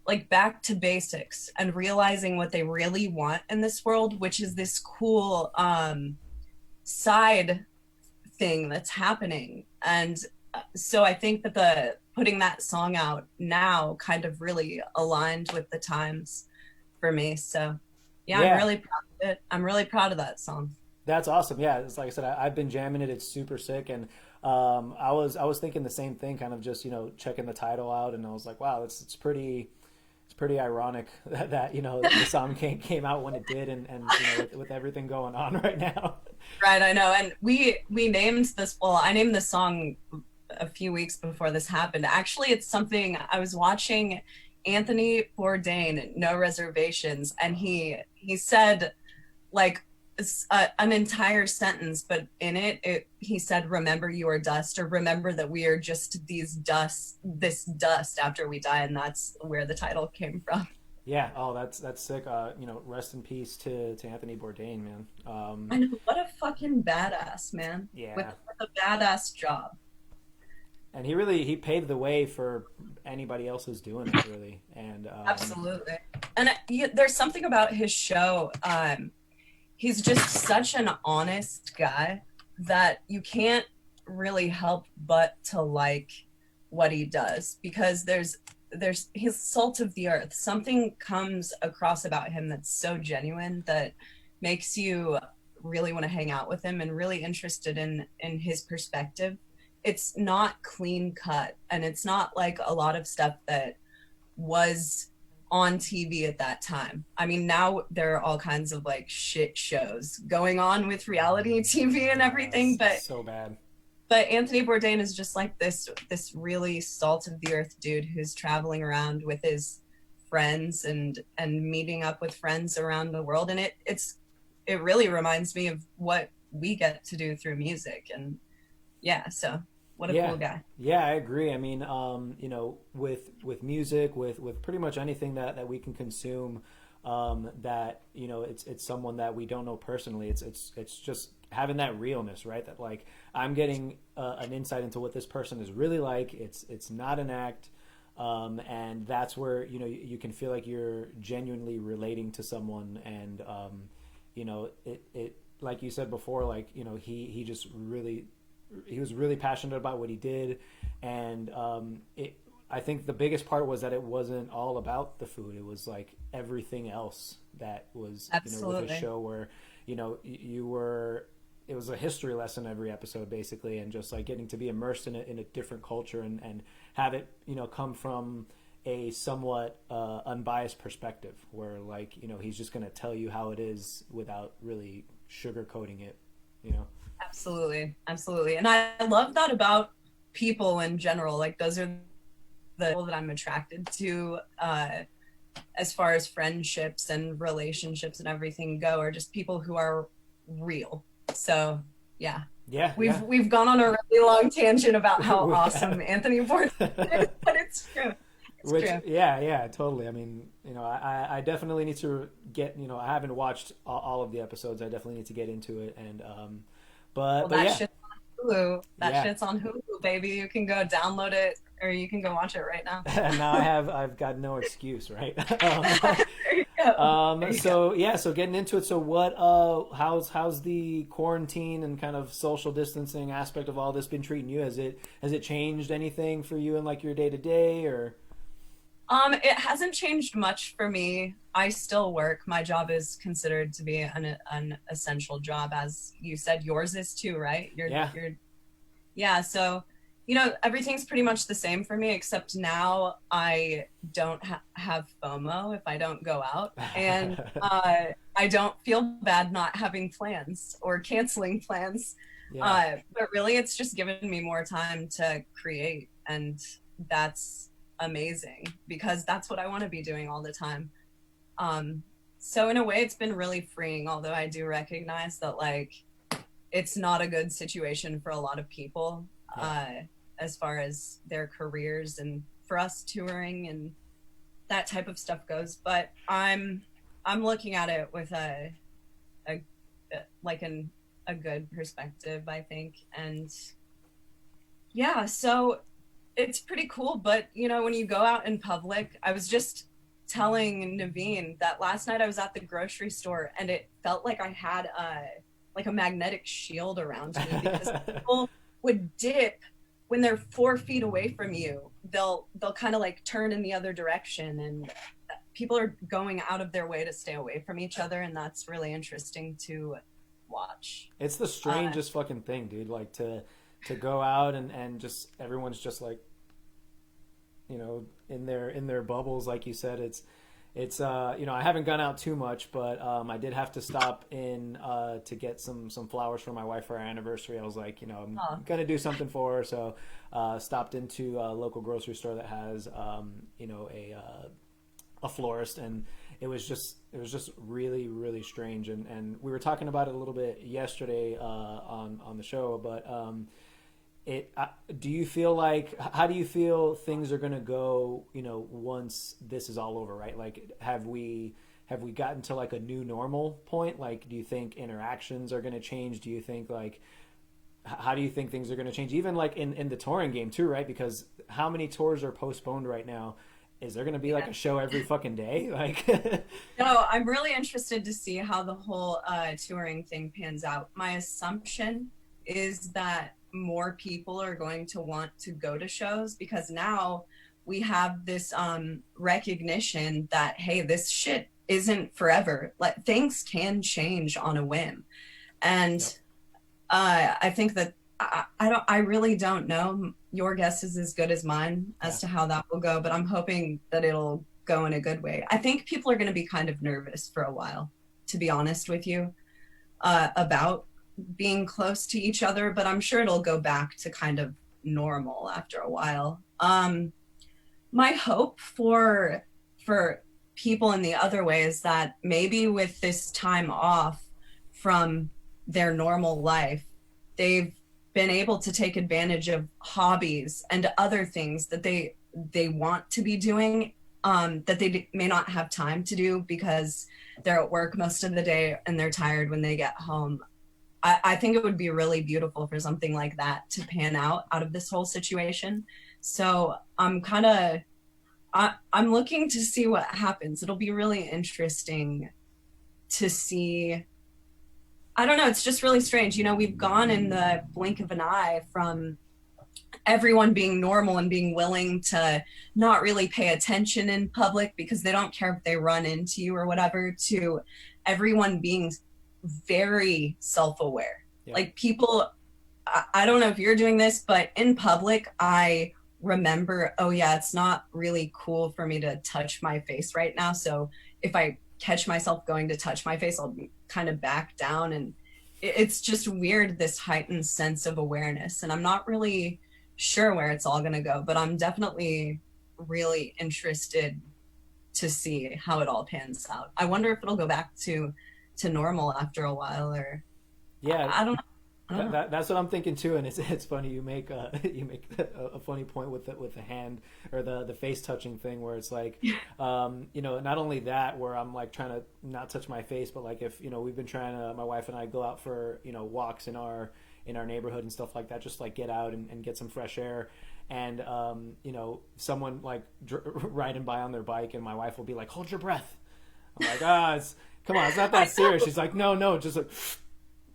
C: like back to basics and realizing what they really want in this world, which is this cool side thing that's happening. And so I think that putting that song out now kind of really aligned with the times for me. So yeah. I'm really proud of it. I'm really proud of that song.
A: That's awesome. Yeah, it's like I said, I've been jamming it. It's super sick, and I was thinking the same thing, kind of just checking the title out, and I was like, wow, it's pretty ironic that the song came out when it did, and with everything going on right now.
C: Right, I know. And we named this. Well, I named the song a few weeks before this happened. Actually, it's something I was watching Anthony Bourdain, No Reservations, and he said like an entire sentence, but in it he said, "Remember you are dust," or "Remember that we are just this dust after we die," and that's where the title came from.
A: Yeah. Oh, that's sick. Rest in peace to Anthony Bourdain, man.
C: I know, what a fucking badass, man.
A: Yeah.
C: With a badass job.
A: And he paved the way for anybody else who's doing it, really. And
C: absolutely. And there's something about his show. He's just such an honest guy that you can't really help but to like what he does, because he's salt of the earth. Something comes across about him that's so genuine that makes you really want to hang out with him and really interested in his perspective. It's not clean cut, and it's not like a lot of stuff that was on TV at that time. I mean, now there are all kinds of like shit shows going on with reality TV and everything, but
A: so bad.
C: But Anthony Bourdain is just like this really salt of the earth dude who's traveling around with his friends and meeting up with friends around the world, and it really reminds me of what we get to do through music. And yeah, so what a cool guy.
A: Yeah, I agree. I mean, you know, with music, with pretty much anything that we can consume, that, you know, it's someone that we don't know personally. It's just having that realness, right? That like I'm getting an insight into what this person is really like. It's not an act, and that's where, you know, you can feel like you're genuinely relating to someone, and you know, it like you said before, like, you know, he was really passionate about what he did, and I think the biggest part was that it wasn't all about the food. It was like everything else that was, you know, with a show where, you know, it was a history lesson every episode basically, and just like getting to be immersed in a different culture and have it, you know, come from a somewhat unbiased perspective, where like, you know, he's just going to tell you how it is without really sugarcoating it, you know.
C: Absolutely. And I love that about people in general. Like, those are the people that I'm attracted to, as far as friendships and relationships and everything go, are just people who are real. So yeah. We've gone on a really long tangent about how awesome Anthony Bourdain is, but it's true. True.
A: Yeah, totally. I mean, you know, I definitely need to get, you know, I haven't watched all of the episodes. I definitely need to get into it, and but yeah.
C: Shit's on Hulu. Shit's on Hulu, baby. You can go download it, or you can go watch it right now.
A: Now I've got no excuse, right?
C: There you go.
A: So getting into it. So what? How's the quarantine and kind of social distancing aspect of all this been treating you? Has it changed anything for you in like your day to day, or?
C: It hasn't changed much for me. I still work. My job is considered to be an essential job, as you said. Yours is too, right? Yeah. So, you know, everything's pretty much the same for me, except now I don't have FOMO if I don't go out, and I don't feel bad not having plans or canceling plans.
A: Yeah.
C: But really, it's just given me more time to create, and that's amazing, because that's what I want to be doing all the time. So in a way, it's been really freeing, although I do recognize that like it's not a good situation for a lot of people, as far as their careers and for us touring and that type of stuff goes. But I'm looking at it with a good perspective, I think. And yeah, so it's pretty cool. But you know, when you go out in public, I was just telling Naveen that last night I was at the grocery store, and it felt like I had a magnetic shield around me, because people would dip when they're 4 feet away from you. They'll kind of like turn in the other direction, and people are going out of their way to stay away from each other, and that's really interesting to watch.
A: It's the strangest fucking thing, dude. Like to go out and just everyone's just like, you know, in their bubbles, like you said. It's you know, I haven't gone out too much, but I did have to stop in to get some flowers for my wife for our anniversary. I was like, you know, I'm gonna do something for her, so stopped into a local grocery store that has you know, a florist, and it was just really, really strange, and we were talking about it a little bit yesterday on the show, but do you feel like, how do you feel things are going to go, you know, once this is all over, right? Like, have we gotten to like a new normal point? Like, do you think interactions are going to change? Do you think like, how do you think things are going to change? Even like in the touring game too, right? Because how many tours are postponed right now? Is there going to be like a show every fucking day? Like,
C: no, I'm really interested to see how the whole touring thing pans out. My assumption is that more people are going to want to go to shows, because now we have this recognition that, hey, this shit isn't forever. Like, things can change on a whim. And I think that I really don't know. Your guess is as good as mine as to how that will go, but I'm hoping that it'll go in a good way. I think people are going to be kind of nervous for a while, to be honest with you, about being close to each other, but I'm sure it'll go back to kind of normal after a while. My hope for people in the other way is that maybe with this time off from their normal life, they've been able to take advantage of hobbies and other things that they want to be doing, that they may not have time to do because they're at work most of the day and they're tired when they get home. I think it would be really beautiful for something like that to pan out of this whole situation. So I'm looking to see what happens. It'll be really interesting to see. I don't know. It's just really strange. You know, we've gone in the blink of an eye from everyone being normal and being willing to not really pay attention in public because they don't care if they run into you or whatever, to everyone being very self-aware. Yeah. Like people, I don't know if you're doing this, but in public, I remember, oh yeah, it's not really cool for me to touch my face right now. So if I catch myself going to touch my face, I'll kind of back down. And it's just weird, this heightened sense of awareness. And I'm not really sure where it's all going to go, but I'm definitely really interested to see how it all pans out. I wonder if it'll go back to normal after a while, or I don't know.
A: That's what I'm thinking too, and it's funny you make a funny point with the hand or the face touching thing, where it's like, not only that, where I'm like trying to not touch my face, but like if we've been trying to, my wife and I go out for walks in our neighborhood and stuff like that, just like get out and get some fresh air, and someone like riding by on their bike, and my wife will be like, hold your breath. I'm like, come on, it's not that serious. She's like, no, just like.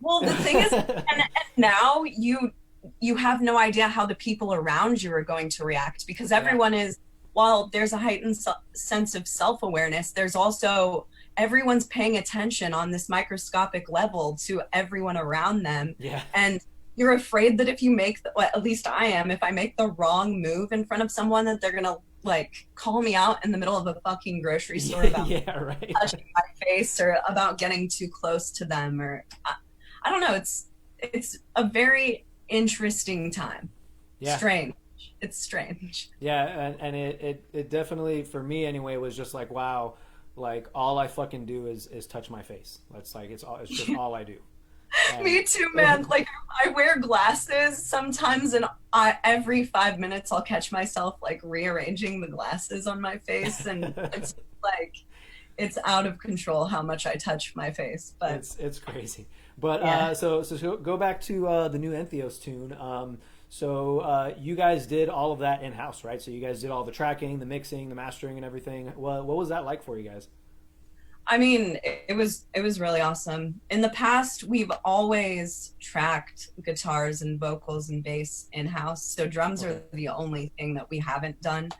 C: Well, the thing is, and now you have no idea how the people around you are going to react, because everyone is, while there's a heightened sense of self-awareness, there's also everyone's paying attention on this microscopic level to everyone around them. Yeah. And you're afraid that if you make, at least I am, if I make the wrong move in front of someone, that they're going to like call me out in the middle of a fucking grocery store about touching my face or about getting too close to them, or I don't know. It's a very interesting time. Yeah. Strange. It's strange.
A: Yeah, and it definitely, for me anyway, was just like, wow, like all I fucking do is touch my face. That's like it's just all I do. And
C: me too, man. Like I wear glasses sometimes, and every 5 minutes I'll catch myself like rearranging the glasses on my face, and it's like it's out of control how much I touch my face. But
A: it's crazy. But so go back to the new Entheos tune. So you guys did all of that in house, right? So you guys did all the tracking, the mixing, the mastering, and everything. What was that like for you guys?
C: I mean, it was really awesome. In the past, we've always tracked guitars and vocals and bass in-house. So drums are the only thing that we haven't done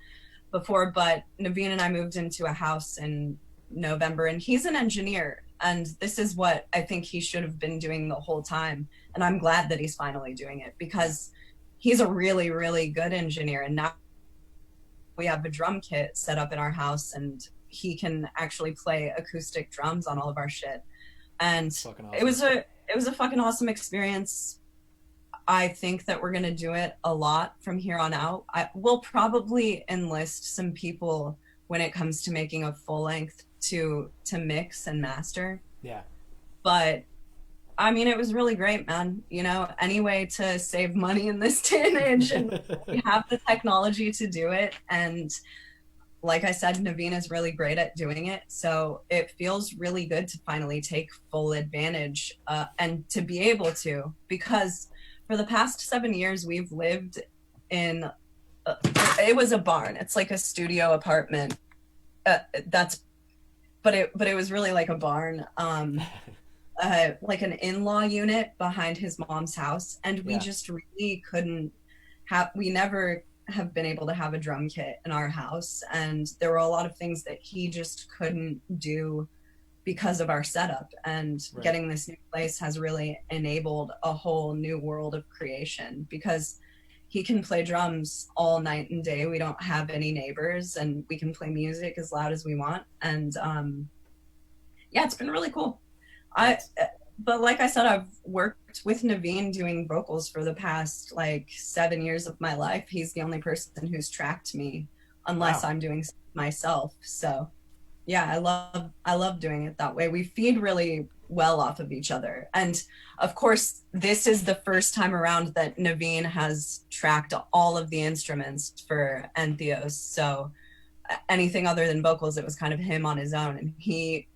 C: before. But Naveen and I moved into a house in November, and he's an engineer. And this is what I think he should have been doing the whole time. And I'm glad that he's finally doing it, because he's a really, really good engineer. And now we have a drum kit set up in our house, and he can actually play acoustic drums on all of our shit. And awesome. it was a fucking awesome experience. I think that we're going to do it a lot from here on out. We'll probably enlist some people when it comes to making a full length to mix and master. Yeah. But I mean, it was really great, man. Any way to save money in this day and age, and we have the technology to do it. And like I said, Naveen is really great at doing it. So it feels really good to finally take full advantage and to be able to, because for the past 7 years, we've lived in, it was a barn. It's like a studio apartment. But it was really like a barn, like an in-law unit behind his mom's house. And we just really couldn't we never have been able to have a drum kit in our house. And there were a lot of things that he just couldn't do because of our setup. And getting this new place has really enabled a whole new world of creation, because he can play drums all night and day. We don't have any neighbors, and we can play music as loud as we want. And yeah, it's been really cool. But like I said, I've worked with Naveen doing vocals for the past like 7 years of my life. He's the only person who's tracked me, unless I'm doing myself. So yeah, I love doing it that way. We feed really well off of each other. And of course, this is the first time around that Naveen has tracked all of the instruments for Entheos. So anything other than vocals, it was kind of him on his own. And he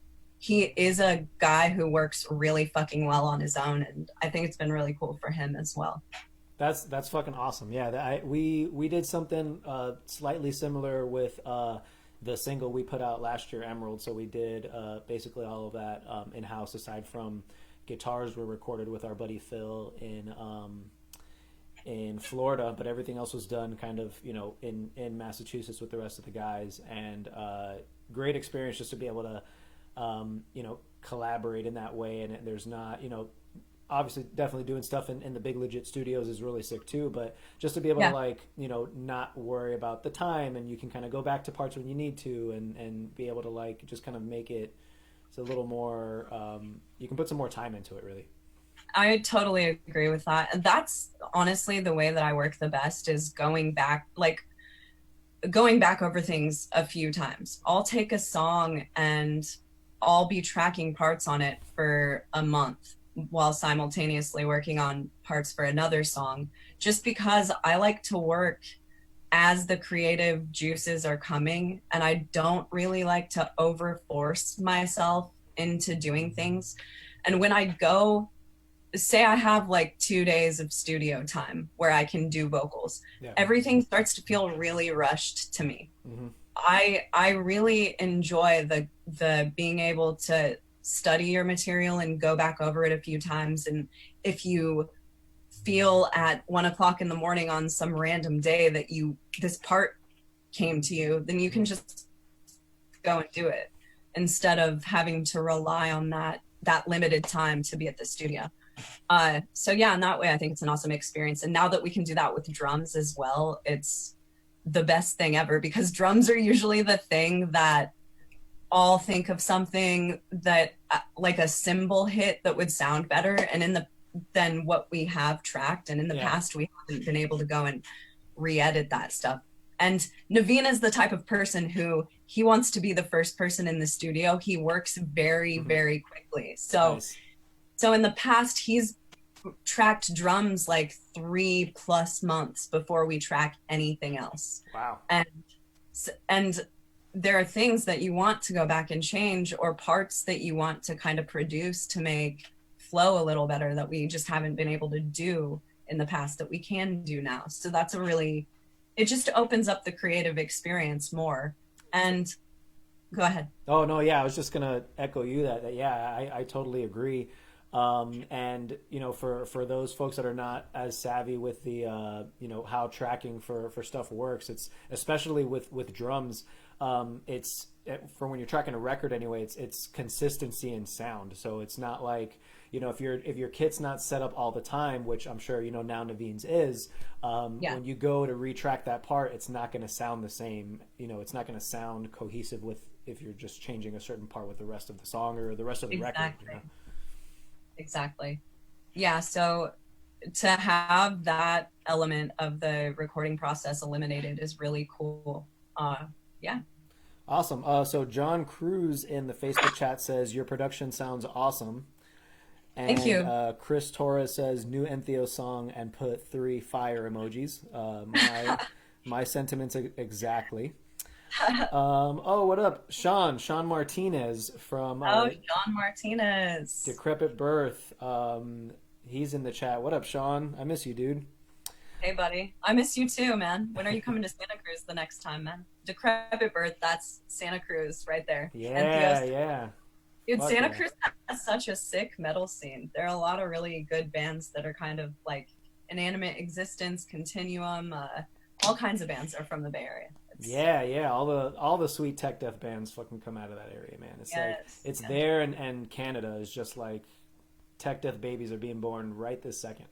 C: is a guy who works really fucking well on his own, and I think it's been really cool for him as well.
A: That's fucking awesome. Yeah, we did something slightly similar with the single we put out last year, Emerald. So we did basically all of that in-house, aside from guitars were recorded with our buddy Phil in Florida, but everything else was done kind of, you know, in Massachusetts with the rest of the guys. And great experience just to be able to you know, collaborate in that way. And there's not, you know, obviously definitely doing stuff in the big legit studios is really sick too, but just to be able to, like, you know, not worry about the time, and you can kind of go back to parts when you need to, and be able to, like, just kind of make it a little more, you can put some more time into it, really.
C: I totally agree with that. And that's honestly the way that I work the best, is going back over things a few times. I'll take a song and I'll be tracking parts on it for a month while simultaneously working on parts for another song, just because I like to work as the creative juices are coming, and I don't really like to overforce myself into doing things. And when I go, say I have like 2 days of studio time where I can do vocals, everything starts to feel really rushed to me. Mm-hmm. I really enjoy the being able to study your material and go back over it a few times. And if you feel at 1 o'clock in the morning on some random day that this part came to you, then you can just go and do it instead of having to rely on that limited time to be at the studio. So yeah, in that way, I think it's an awesome experience. And now that we can do that with drums as well, it's the best thing ever, because drums are usually the thing that I'll think of something that like a cymbal hit that would sound better than what we have tracked. And in the past, we haven't been able to go and re-edit that stuff. And Naveen is the type of person who, he wants to be the first person in the studio. He works very, very quickly. So, So in the past, he's tracked drums like 3+ months before we track anything else.
A: Wow.
C: And there are things that you want to go back and change, or parts that you want to kind of produce to make flow a little better that we just haven't been able to do in the past that we can do now. So that's it just opens up the creative experience more. And go ahead.
A: Oh no, yeah, I was just gonna echo you that yeah, I totally agree. And you know, for those folks that are not as savvy with the you know, how tracking for stuff works, it's especially with drums, it's for when you're tracking a record anyway, it's consistency in sound. So it's not like, you know, if your kit's not set up all the time, which I'm sure, you know, now Naveen's is, when you go to retrack that part, it's not going to sound the same. You know, it's not going to sound cohesive with if you're just changing a certain part with the rest of the song or the rest of the record. You know? Exactly.
C: Yeah. So to have that element of the recording process eliminated is really cool. Yeah.
A: Awesome. So John Cruz in the Facebook chat says your production sounds awesome. And,
C: thank you.
A: Chris Torres says new Entheos song and put 3 fire emojis. My sentiments exactly. Oh, what up, Sean Martinez from
C: Sean Martinez,
A: Decrepit Birth. He's in the chat. What up, Sean? I miss you, dude.
C: Hey, buddy. I miss you too, man. When are you coming to Santa Cruz the next time, man? Decrepit Birth, that's Santa Cruz right there.
A: Yeah,
C: Entheos.
A: Yeah.
C: Dude, Santa Cruz has such a sick metal scene. There are a lot of really good bands that are kind of like Inanimate Existence, Continuum, all kinds of bands are from the Bay Area.
A: Yeah. All the sweet tech death bands fucking come out of that area, man. It's there, and Canada is just like tech death babies are being born right this second.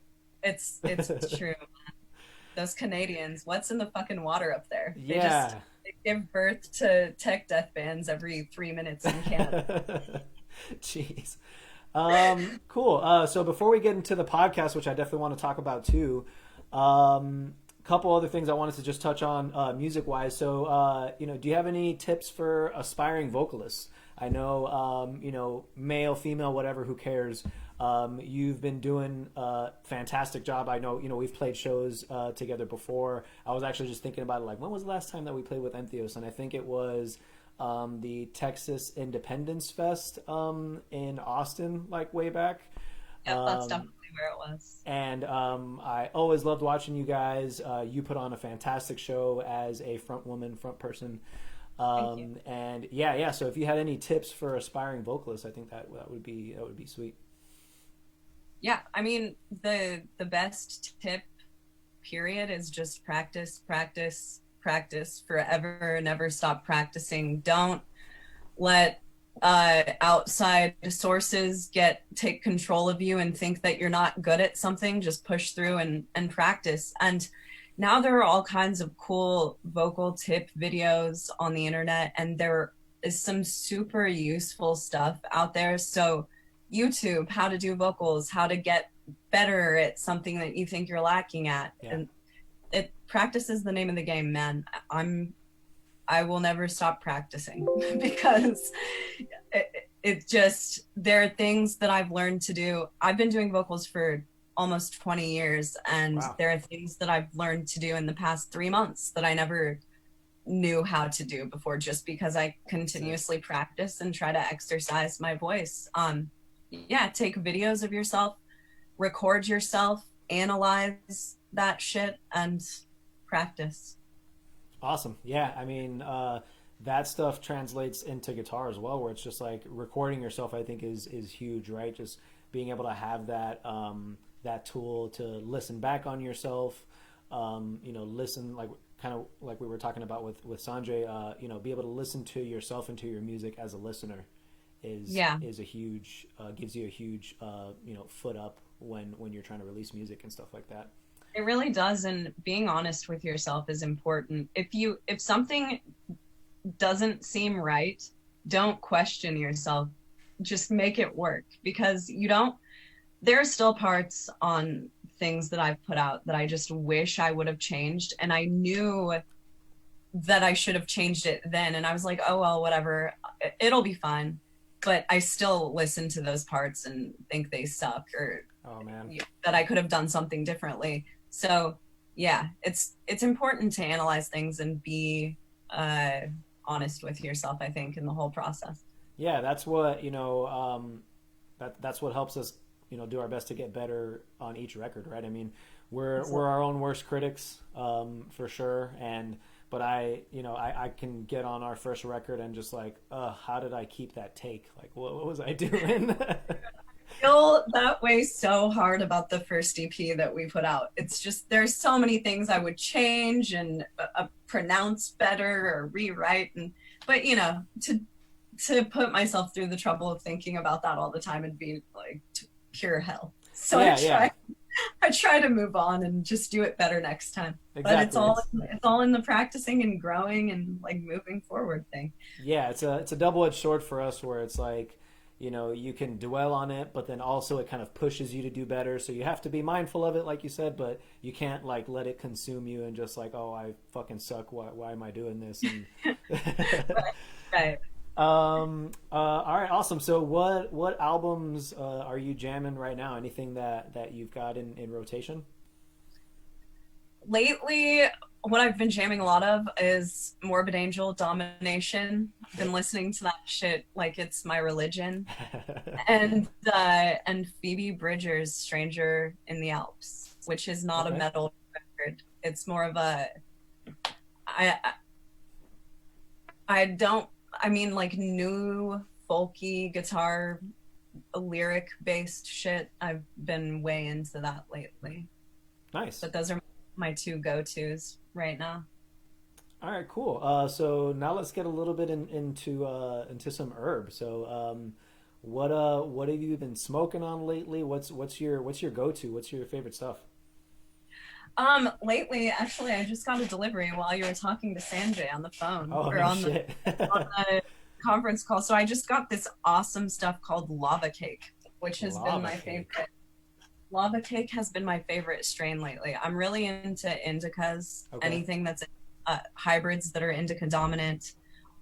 C: It's true. Those Canadians, what's in the fucking water up there?
A: Yeah.
C: They give birth to tech death bands every 3 minutes in Canada.
A: Jeez. Cool. So before we get into the podcast, which I definitely want to talk about too, couple other things I wanted to just touch on music wise. So, do you have any tips for aspiring vocalists? I know, male, female, whatever, who cares? You've been doing a fantastic job. I know, we've played shows together before. I was actually just thinking about it, like, when was the last time that we played with Entheos? And I think it was the Texas Independence Fest in Austin, like way back.
C: Yeah, that's definitely where it was.
A: And I always loved watching you guys. You put on a fantastic show as a front woman, front person.
C: Thank you.
A: And yeah. So if you had any tips for aspiring vocalists, I think that would be sweet.
C: Yeah, I mean, the best tip, period, is just practice, practice, practice forever. Never stop practicing. Don't let outside sources take control of you and think that you're not good at something. Just push through and practice. And now there are all kinds of cool vocal tip videos on the internet, and there is some super useful stuff out there. So YouTube, how to do vocals, how to get better at something that you think you're lacking at.
A: Yeah.
C: And practice is the name of the game, man. I will never stop practicing because there are things that I've learned to do. I've been doing vocals for almost 20 years, and
A: Wow.
C: there are things that I've learned to do in the past 3 months that I never knew how to do before, just because I continuously practice and try to exercise my voice. Take videos of yourself, record yourself, analyze that shit, and practice.
A: Awesome. Yeah. I mean, that stuff translates into guitar as well, where it's just like recording yourself, I think is huge, right? Just being able to have that, that tool to listen back on yourself, listen, like kind of like we were talking about with Sanjay, be able to listen to yourself and to your music as a listener is a huge, gives you a huge, foot up when you're trying to release music and stuff like that.
C: It really does, and being honest with yourself is important. If something doesn't seem right, don't question yourself. Just make it work, because there are still parts on things that I've put out that I just wish I would have changed, and I knew that I should have changed it then, and I was like, oh well, whatever, it'll be fine. But I still listen to those parts and think they suck, or that I could have done something differently. So yeah, it's important to analyze things and be honest with yourself, I think, in the whole process.
A: Yeah, that's what that's what helps us, do our best to get better on each record, right? I mean, we're our own worst critics, for sure. But I can get on our first record and just like, how did I keep that take? Like, what was I doing?
C: I feel that way so hard about the first EP that we put out. It's just, there's so many things I would change and pronounce better or rewrite, but to put myself through the trouble of thinking about that all the time would be like pure hell. So I try to move on and just do it better next time.
A: Exactly.
C: But it's all in the practicing and growing and like moving forward thing.
A: Yeah, it's a double-edged sword for us, where it's like, you can dwell on it, but then also it kind of pushes you to do better. So you have to be mindful of it, like you said, but you can't like let it consume you and just like, oh, I fucking suck. Why am I doing this? And...
C: Right.
A: All right, awesome. So what albums are you jamming right now? Anything that you've got in rotation?
C: Lately, what I've been jamming a lot of is Morbid Angel, Domination. I've been listening to that shit like it's my religion. and Phoebe Bridgers' Stranger in the Alps, which is not a metal record. It's more of a like new folky guitar lyric based shit. I've been way into that lately.
A: Nice.
C: But those are my two go-tos right now.
A: All right, cool. So now let's get a little bit into some herb. So what have you been smoking on lately? What's your go-to? What's your favorite stuff?
C: Lately, actually, I just got a delivery while you were talking to Sanjay on the phone
A: Oh
C: or
A: no
C: on
A: shit.
C: the conference call. So I just got this awesome stuff called lava cake, which has been
A: Lava
C: my
A: cake.
C: favorite. Lava cake has been my favorite strain lately. I'm really into indicas,
A: Okay.
C: anything that's hybrids that are indica dominant.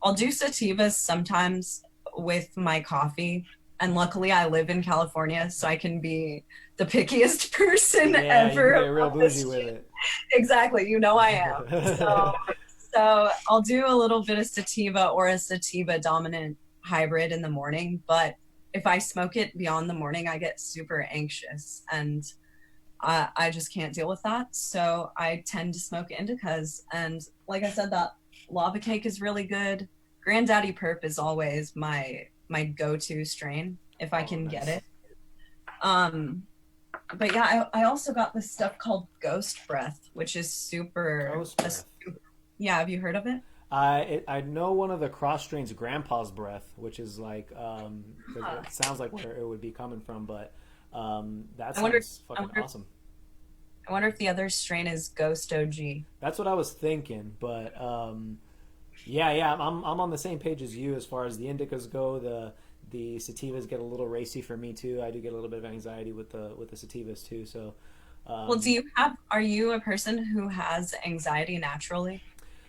C: I'll do sativas sometimes with my coffee. And luckily, I live in California, so I can be the pickiest person
A: Yeah, you can
C: ever
A: get real
C: about this
A: bougie with
C: shit.
A: it.
C: Exactly, you know I am. So I'll do a little bit of sativa or a sativa dominant hybrid in the morning, but if I smoke it beyond the morning, I get super anxious and I just can't deal with that. So I tend to smoke indicas. And like I said, that lava cake is really good. Granddaddy Perp is always my go-to strain if I can get it. But yeah, I also got this stuff called Ghost Breath, which is super.
A: Ghost breath.
C: Yeah, have you heard of it?
A: I know one of the cross strains, Grandpa's Breath, which is like it sounds like where it would be coming from, but that sounds fucking awesome.
C: I wonder if the other strain is Ghost OG.
A: That's what I was thinking, but yeah, I'm on the same page as you as far as the indicas go. The sativas get a little racy for me too. I do get a little bit of anxiety with the sativas too. So,
C: Well, are you a person who has anxiety naturally?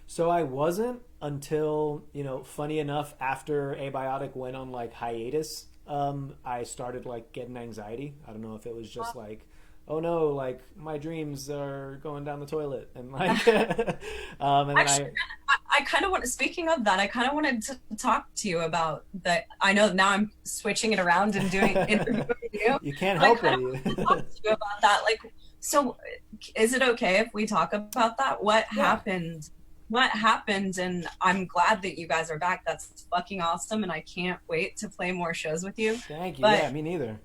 A: so I wasn't until, funny enough, after Abiotic went on like hiatus, I started like getting anxiety. I don't know if it was just like, oh no, like my dreams are going down the toilet, and like, and then
C: Actually, I kind of want. Speaking of that, I kind of wanted to talk to you about that. I know now I'm switching it around and doing interview with you.
A: You can't
C: But I
A: help
C: kind of want to talk to you about that. Like, so is it okay if we talk about that? What happened? What happened? And I'm glad that you guys are back. That's fucking awesome, and I can't wait to play more shows with you.
A: Thank you.
C: But
A: Yeah, me neither.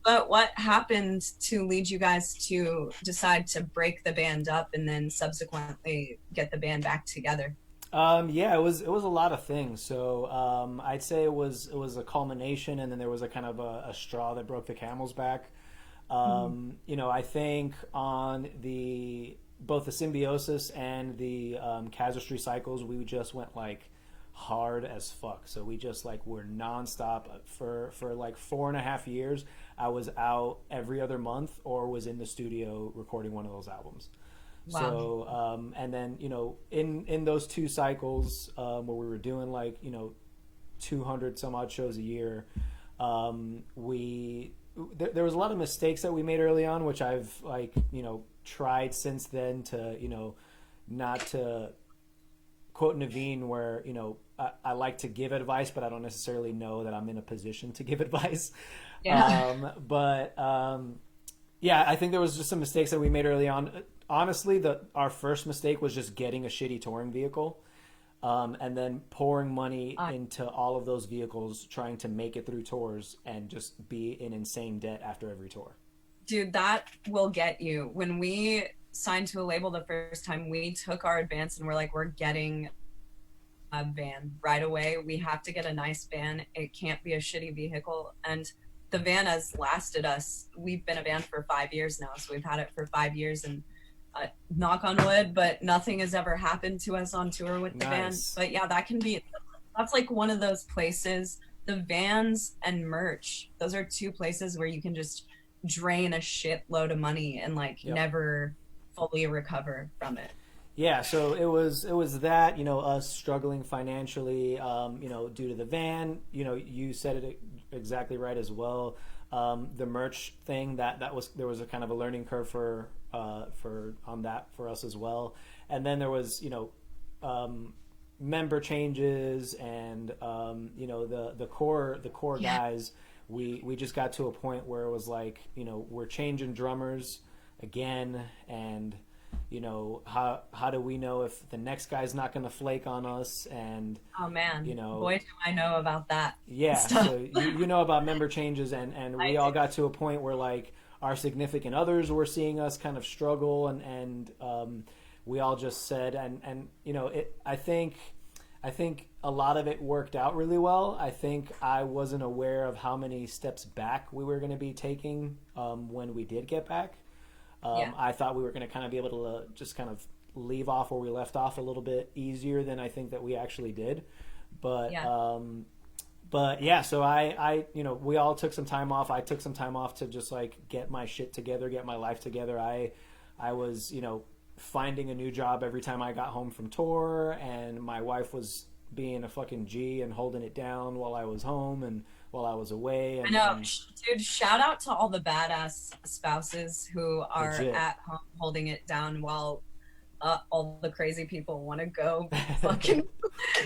C: But what happened to lead you guys to decide to break the band up and then subsequently get the band back together?
A: Yeah, it was a lot of things. So I'd say it was a culmination, and then there was a kind of a straw that broke the camel's back. I think on the both the symbiosis and the casuistry cycles, we just went like hard as fuck. So we just like were nonstop for like 4.5 years. I was out every other month or was in the studio recording one of those albums.
C: Wow.
A: So and then in those 2 cycles where we were doing like 200 some odd shows a year, there was a lot of mistakes that we made early on, which I've like tried since then to not to quote Naveen where I like to give advice, but I don't necessarily know that I'm in a position to give advice.
C: Yeah.
A: Yeah, I think there was just some mistakes that we made early on. Honestly, our first mistake was just getting a shitty touring vehicle, and then pouring money into all of those vehicles, trying to make it through tours, and just be in insane debt after every tour.
C: Dude, that will get you. When we signed to a label the first time, we took our advance and we're like, we're getting a van right away. We have to get a nice van. It can't be a shitty vehicle. And the van has lasted us. We've been a band for 5 years now, so we've had it for 5 years, and knock on wood, but nothing has ever happened to us on tour with the van. But yeah, that's like one of those places. The vans and merch, those are 2 places where you can just drain a shitload of money and like never fully recover from it.
A: Yeah, so it was that, us struggling financially, due to the van. You said it exactly right as well. The merch thing there was a kind of a learning curve for us as well. And then there was member changes and the core guys. We just got to a point where it was like we're changing drummers again, and how do we know if the next guy's not going to flake on us? And
C: oh man, boy, do I know about that.
A: Yeah,
C: stuff.
A: so you know about member changes, and we all got to a point where like our significant others were seeing us kind of struggle, and we all just said, and I think a lot of it worked out really well. I think I wasn't aware of how many steps back we were going to be taking when we did get back. I thought we were going to kind of be able to just kind of leave off where we left off a little bit easier than I think that we actually did. But so I we all took some time off. I took some time off to just like get my shit together, get my life together. I was, finding a new job every time I got home from tour, and my wife was being a fucking G and holding it down while I was home and while I was away. And,
C: I know, dude, shout out to all the badass spouses who are
A: legit.
C: At home holding it down while all the crazy people want to go fucking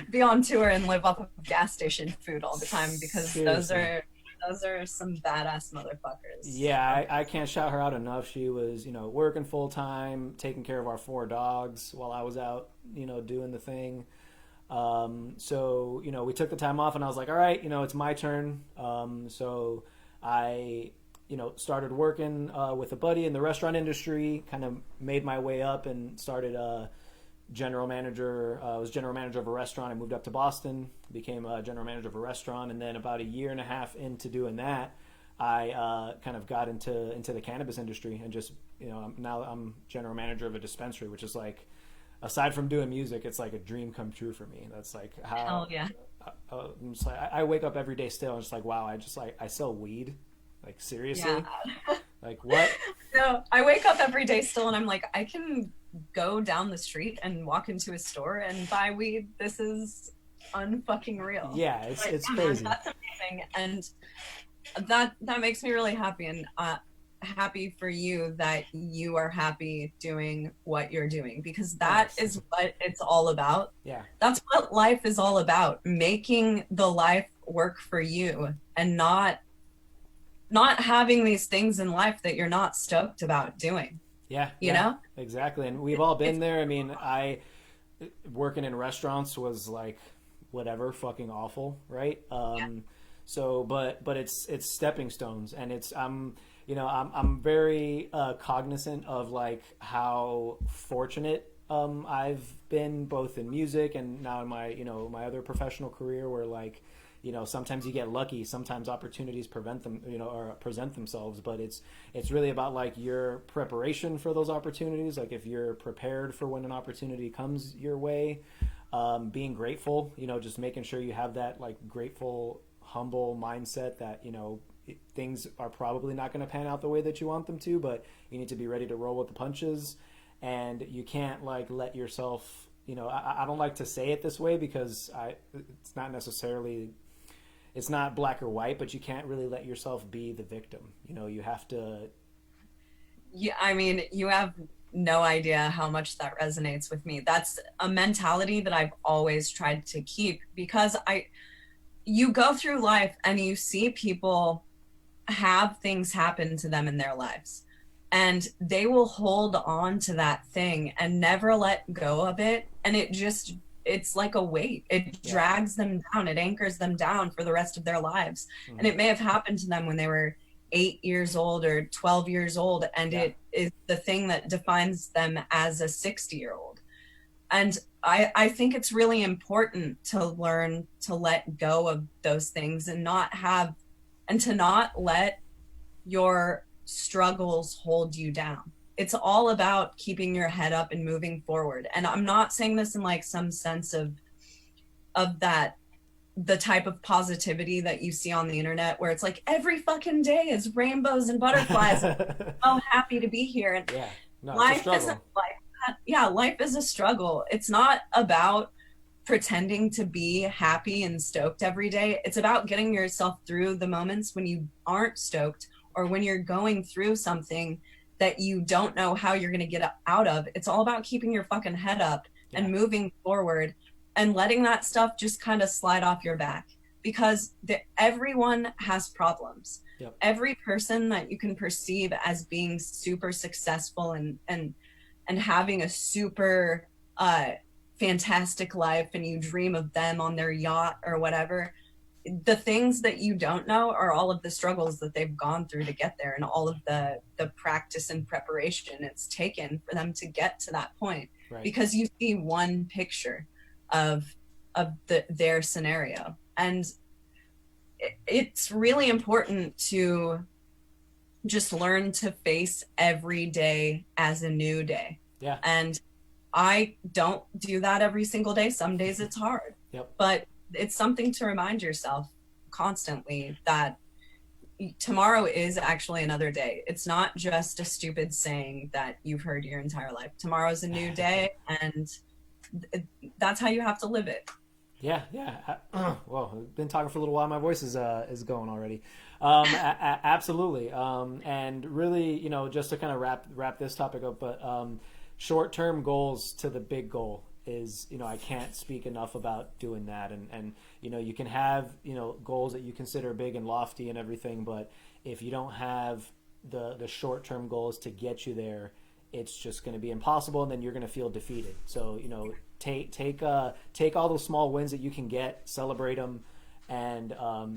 C: be on tour and live off of gas station food all the time, because
A: Seriously.
C: those are some badass motherfuckers.
A: Yeah, I can't shout her out enough. She was, working full time, taking care of our 4 dogs while I was out, doing the thing. So, we took the time off, and I was like, all right, it's my turn. So I, started working with a buddy in the restaurant industry, kind of made my way up and started general manager. I was general manager of a restaurant. I moved up to Boston, became a general manager of a restaurant, and then about a year and a half into doing that, I kind of got into the cannabis industry, and just now I'm general manager of a dispensary, which is like, aside from doing music, it's like a dream come true for me. That's like how.
C: Oh yeah.
A: I'm just like, I wake up every day still and just like, wow, I sell weed, like seriously.
C: Yeah.
A: Like what?
C: No, I wake up every day still and I'm like, I can go down the street and walk into a store and buy weed. This is unfucking real.
A: Yeah, it's crazy.
C: That's amazing, and that makes me really happy, and happy for you that you are happy doing what you're doing, because that is what it's all about.
A: Yeah,
C: that's what life is all about, making the life work for you, and not having these things in life that you're not stoked about doing.
A: Yeah,
C: you know?
A: Exactly. And we've all been there. I mean, working in restaurants was like whatever, fucking awful, right? So but it's stepping stones, and I'm very cognizant of like how fortunate I've been, both in music and now in my my other professional career, where like sometimes you get lucky, sometimes opportunities present themselves, but it's really about like your preparation for those opportunities. Like if you're prepared for when an opportunity comes your way, being grateful, just making sure you have that like grateful, humble mindset that things are probably not going to pan out the way that you want them to, but you need to be ready to roll with the punches, and you can't like let yourself, I don't like to say it this way because it's not black or white, but you can't really let yourself be the victim. You have to.
C: Yeah, I mean, you have no idea how much that resonates with me. That's a mentality that I've always tried to keep, because you go through life and you see people have things happen to them in their lives, and they will hold on to that thing and never let go of it. And it's like a weight. It drags them down. It anchors them down for the rest of their lives. Mm-hmm. And it may have happened to them when they were 8 years old or 12 years old. And it is the thing that defines them as a 60-year-old. And I think it's really important to learn to let go of those things and to not let your struggles hold you down. It's all about keeping your head up and moving forward. And I'm not saying this in like some sense of that, the type of positivity that you see on the internet where it's like every fucking day is rainbows and butterflies. I'm so happy to be here. And life isn't like that. Yeah, life is a struggle. It's not about pretending to be happy and stoked every day. It's about getting yourself through the moments when you aren't stoked, or when you're going through something that you don't know how you're going to get out of. It's all about keeping your fucking head up and moving forward, and letting that stuff just kind of slide off your back, because everyone has problems. Yep. Every person that you can perceive as being super successful and having a super fantastic life, and you dream of them on their yacht or whatever, the things that you don't know are all of the struggles that they've gone through to get there, and all of the practice and preparation it's taken for them to get to that point. Right. Because you see one picture of their scenario, and it's really important to just learn to face every day as a new day.
A: Yeah.
C: And I don't do that every single day. Some days it's hard.
A: Yep.
C: But it's something to remind yourself constantly that tomorrow is actually another day. It's not just a stupid saying that you've heard your entire life. Tomorrow's a new day, and that's how you have to live it.
A: Yeah. Well, I've been talking for a little while. My voice is going already. Absolutely. And really, you know, just to kind of wrap this topic up, but short-term goals to the big goal is, you know, I can't speak enough about doing that. And you know, you can have, you know, goals that you consider big and lofty and everything, but if you don't have the short-term goals to get you there, it's just going to be impossible, and then you're going to feel defeated. So, you know, take all those small wins that you can get, celebrate them, and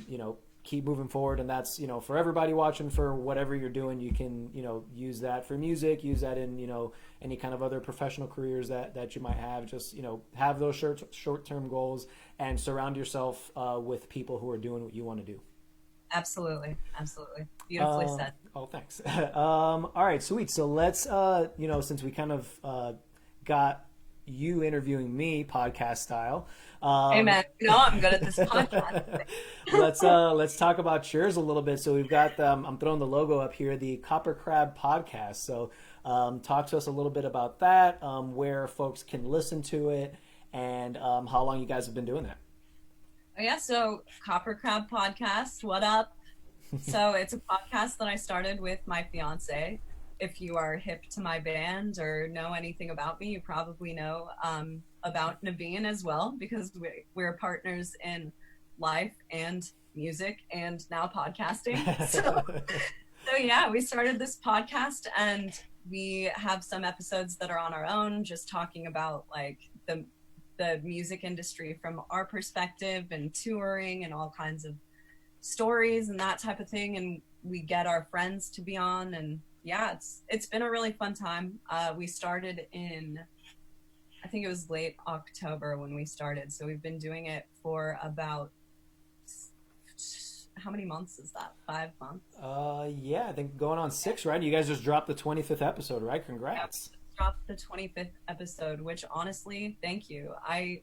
A: you know, keep moving forward. And that's, you know, for everybody watching, for whatever you're doing, you can, you know, use that for music, use that in, you know, any kind of other professional careers that you might have. Just, you know, have those short-term goals and surround yourself with people who are doing what you want to do.
C: Absolutely. Beautifully said.
A: Oh, thanks. All right, sweet. So let's, you know, since we kind of got you interviewing me podcast style.
C: Hey man, you know I'm good at this podcast.
A: Let's talk about yours a little bit. So we've got I'm throwing the logo up here, the KoperCrabb Podcast. So talk to us a little bit about that, where folks can listen to it, and how long you guys have been doing that.
C: Oh, yeah, so KoperCrabb Podcast, what up? So it's a podcast that I started with my fiance. If you are hip to my band or know anything about me, you probably know about Naveen as well, because we're partners in life and music and now podcasting. So yeah, we started this podcast, and we have some episodes that are on our own, just talking about like the music industry from our perspective and touring and all kinds of stories and that type of thing. And we get our friends to be on, and yeah, it's been a really fun time. We started in, I think it was late October when we started. So we've been doing it for about, how many months is that? 5 months?
A: Yeah, I think going on 6, right? You guys just dropped the 25th episode, right? Congrats.
C: Yeah, dropped the 25th episode, which honestly, thank you. I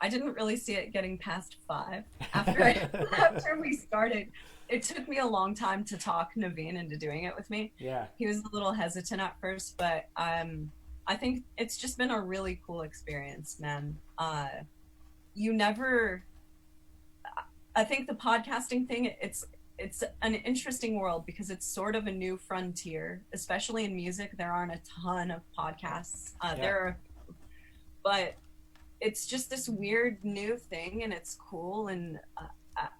C: didn't really see it getting past 5 after we started. It took me a long time to talk Naveen into doing it with me.
A: Yeah.
C: He was a little hesitant at first, but I think it's just been a really cool experience, man. I think the podcasting thing, it's an interesting world because it's sort of a new frontier, especially in music. There aren't a ton of podcasts. But it's just this weird new thing, and it's cool, and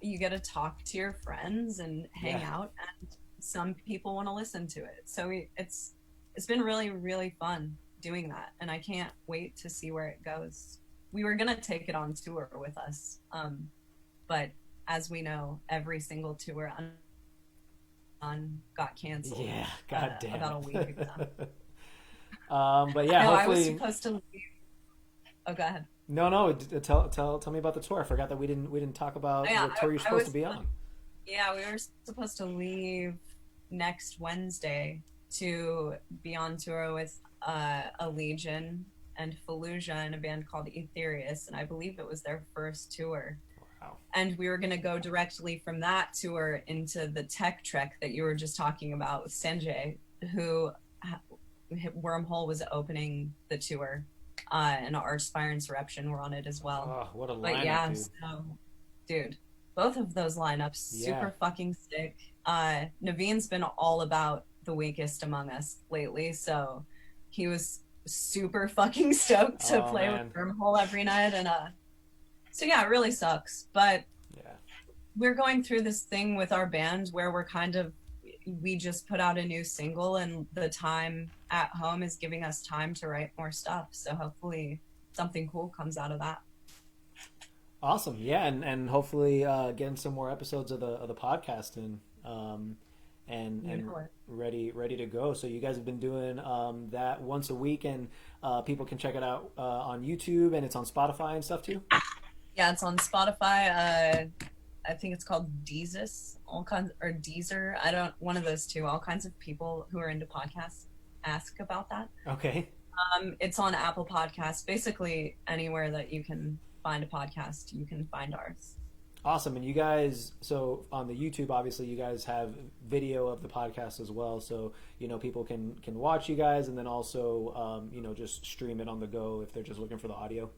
C: you get to talk to your friends and hang out, and some people want to listen to it. So it's been really, really fun doing that, and I can't wait to see where it goes. We were gonna take it on tour with us, but as we know, every single tour got canceled.
A: Yeah, goddamn.
C: About a week ago.
A: But yeah,
C: no,
A: hopefully.
C: I was supposed to leave. Oh, go ahead.
A: No. Tell me about the tour. I forgot that we didn't talk about the tour you're supposed to be on.
C: Yeah, we were supposed to leave next Wednesday to be on tour with Allegiant and Fallujah and a band called Entheos, and I believe it was their first tour.
A: Wow. And
C: we were going to go directly from that tour into the tech trek that you were just talking about with Sanjay, who Wormhole was opening the tour, and our Spire Insurrection were on it as well.
A: Oh, what a lineup,
C: but yeah,
A: dude.
C: So, dude, both of those lineups, super fucking sick. Naveen's been all about the weakest among us lately, so he was super fucking stoked to play with Wormhole every night, and so yeah, it really sucks, but we're going through this thing with our band where we just put out a new single, and the time at home is giving us time to write more stuff, so hopefully something cool comes out of that.
A: Awesome. Yeah, and hopefully getting some more episodes of the podcast and ready to go. So you guys have been doing that once a week, and people can check it out on YouTube, and it's on Spotify and stuff too.
C: Yeah, it's on Spotify. I think it's called Deezus, all kinds, or Deezer. One of those two. All kinds of people who are into podcasts ask about that.
A: Okay.
C: It's on Apple Podcasts. Basically, anywhere that you can find a podcast, you can find ours.
A: Awesome. And you guys, so on the YouTube, obviously, you guys have video of the podcast as well. So, people can watch you guys, and then also, just stream it on the go if they're just looking for the audio.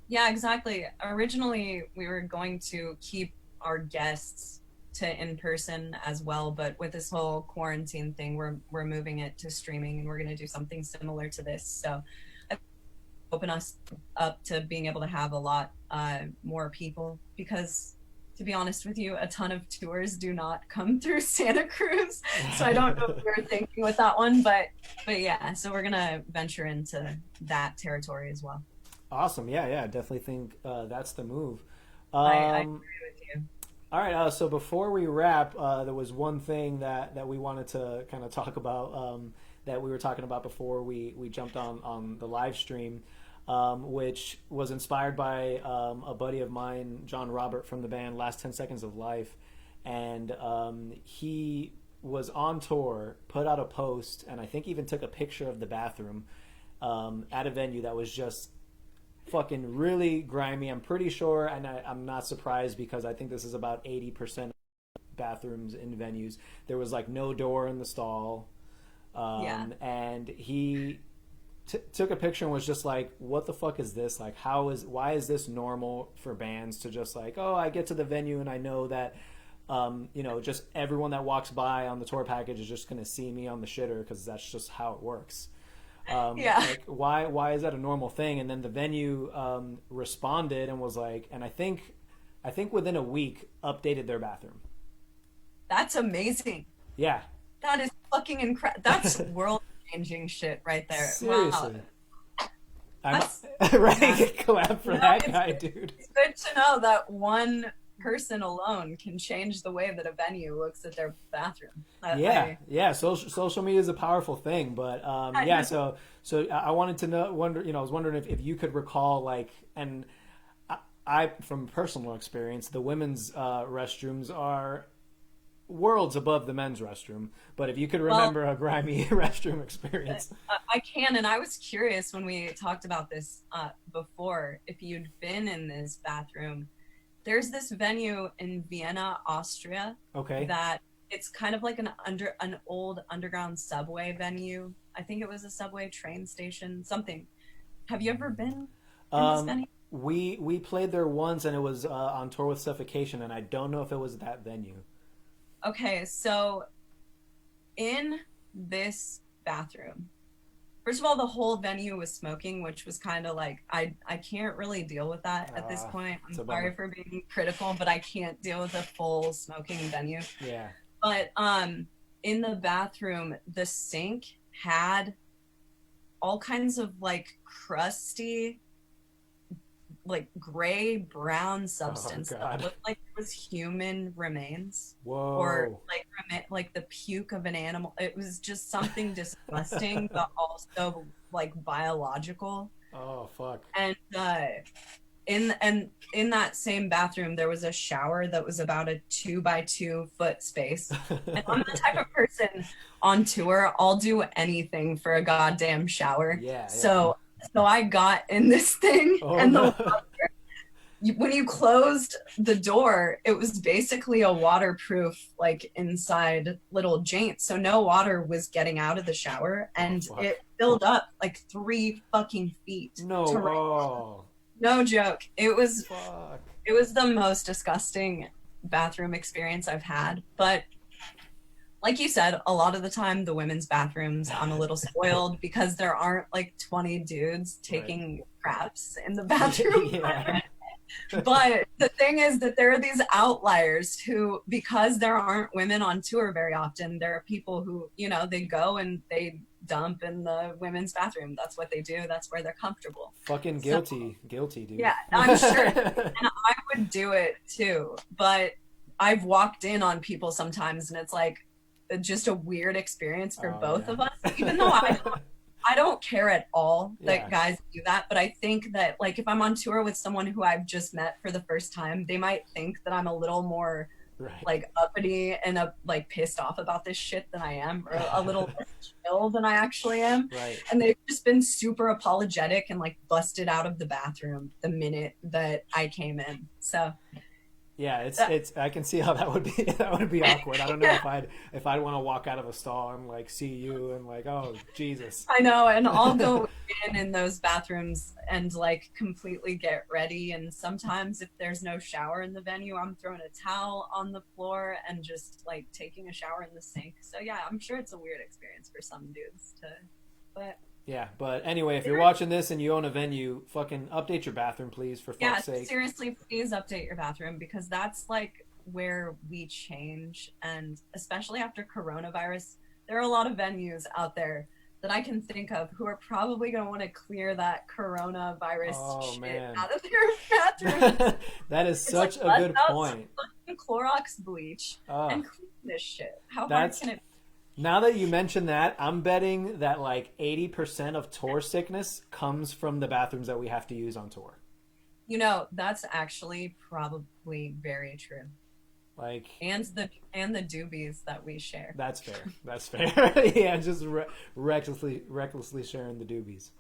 C: Yeah, exactly. Originally, we were going to keep our guests to in person as well, but with this whole quarantine thing, we're moving it to streaming, and we're going to do something similar to this. So I open us up to being able to have a lot more people, because to be honest with you, a ton of tours do not come through Santa Cruz. So I don't know what we were thinking with that one, but yeah, so we're going to venture into that territory as well.
A: Awesome. Yeah, definitely think that's the move.
C: I agree with you.
A: All right, so before we wrap, there was one thing that we wanted to kind of talk about that we were talking about before we jumped on the live stream, which was inspired by a buddy of mine, John Robert, from the band Last 10 Seconds of Life. And he was on tour, put out a post, and I think even took a picture of the bathroom at a venue that was just fucking really grimy. I'm pretty sure, and I'm not surprised, because I think this is about 80% of bathrooms in venues. There was like no door in the stall. And he took a picture and was just like, what the fuck is this? Like, why is this normal for bands to just like, oh, I get to the venue and I know that just everyone that walks by on the tour package is just going to see me on the shitter, because that's just how it works. Like, why is that a normal thing? And then the venue responded and was like, and I think within a week updated their bathroom.
C: That's amazing.
A: Yeah,
C: that is fucking incredible. That's world changing shit right there.
A: Seriously.
C: Wow.
A: I'm right. Collab for that guy, dude.
C: It's good to know that one person alone can change the way that a venue looks at their bathroom.
A: Social media is a powerful thing, but so I wanted to I was wondering if you could recall, like, and I from personal experience, the women's restrooms are worlds above the men's restroom, but if you could remember a grimy restroom experience.
C: I can, and I was curious when we talked about this before, if you'd been in this bathroom. There's this venue in Vienna, Austria. Okay. That it's kind of like an old underground subway venue. I think it was a subway train station, something. Have you ever been in this venue?
A: We played there once, and it was on tour with Suffocation, and I don't know if it was that venue.
C: Okay, so in this bathroom, first of all, the whole venue was smoking, which was kind of like, I can't really deal with that at this point. I'm sorry for being critical, but I can't deal with a full smoking venue.
A: Yeah.
C: But in the bathroom, the sink had all kinds of like crusty, like gray brown substance that looked like it was human remains.
A: Whoa.
C: Or like the puke of an animal. It was just something disgusting, but also like biological.
A: Oh fuck.
C: And in that same bathroom there was a shower that was about a 2x2 foot space. And I'm the type of person on tour, I'll do anything for a goddamn shower.
A: Yeah.
C: So I got in this thing, and when you closed the door, it was basically a waterproof, like, inside little jaint. So no water was getting out of the shower, and it filled up like 3 fucking feet.
A: No
C: joke. It was the most disgusting bathroom experience I've had. But like you said, a lot of the time the women's bathrooms, I'm a little spoiled because there aren't like 20 dudes taking craps in the bathroom. But the thing is that there are these outliers who, because there aren't women on tour very often, there are people who, they go and they dump in the women's bathroom. That's what they do. That's where they're comfortable.
A: Fucking guilty, dude.
C: Yeah, I'm sure. And I would do it too. But I've walked in on people sometimes, and it's like just a weird experience for both of us, even though I don't care at all that
A: Yeah.
C: guys do that, but I think that like if I'm on tour with someone who I've just met for the first time, they might think that I'm a little more
A: Right.
C: like uppity and like pissed off about this shit than I am, or a little less chill than I actually am.
A: Right.
C: And they've just been super apologetic and like busted out of the bathroom the minute that I came in. So
A: yeah, it's I can see how that would be awkward. I don't know if I'd want to walk out of a stall and like see you and like, oh Jesus.
C: I know, and I'll go in those bathrooms and like completely get ready. And sometimes if there's no shower in the venue, I'm throwing a towel on the floor and just like taking a shower in the sink. So yeah, I'm sure it's a weird experience for some dudes but
A: Yeah, but anyway, if you're watching this and you own a venue, fucking update your bathroom, please, for fuck's sake.
C: Seriously, please update your bathroom, because that's like where we change. And especially after coronavirus, there are a lot of venues out there that I can think of who are probably going to want to clear that coronavirus shit out of their bathroom.
A: That is such a good point.
C: Clorox bleach and clean this shit. How hard can it be?
A: Now that you mention that, I'm betting that like 80% of tour sickness comes from the bathrooms that we have to use on tour.
C: You know, that's actually probably very true.
A: Like,
C: and the doobies that we share.
A: That's fair. That's fair. Yeah, just recklessly sharing the doobies.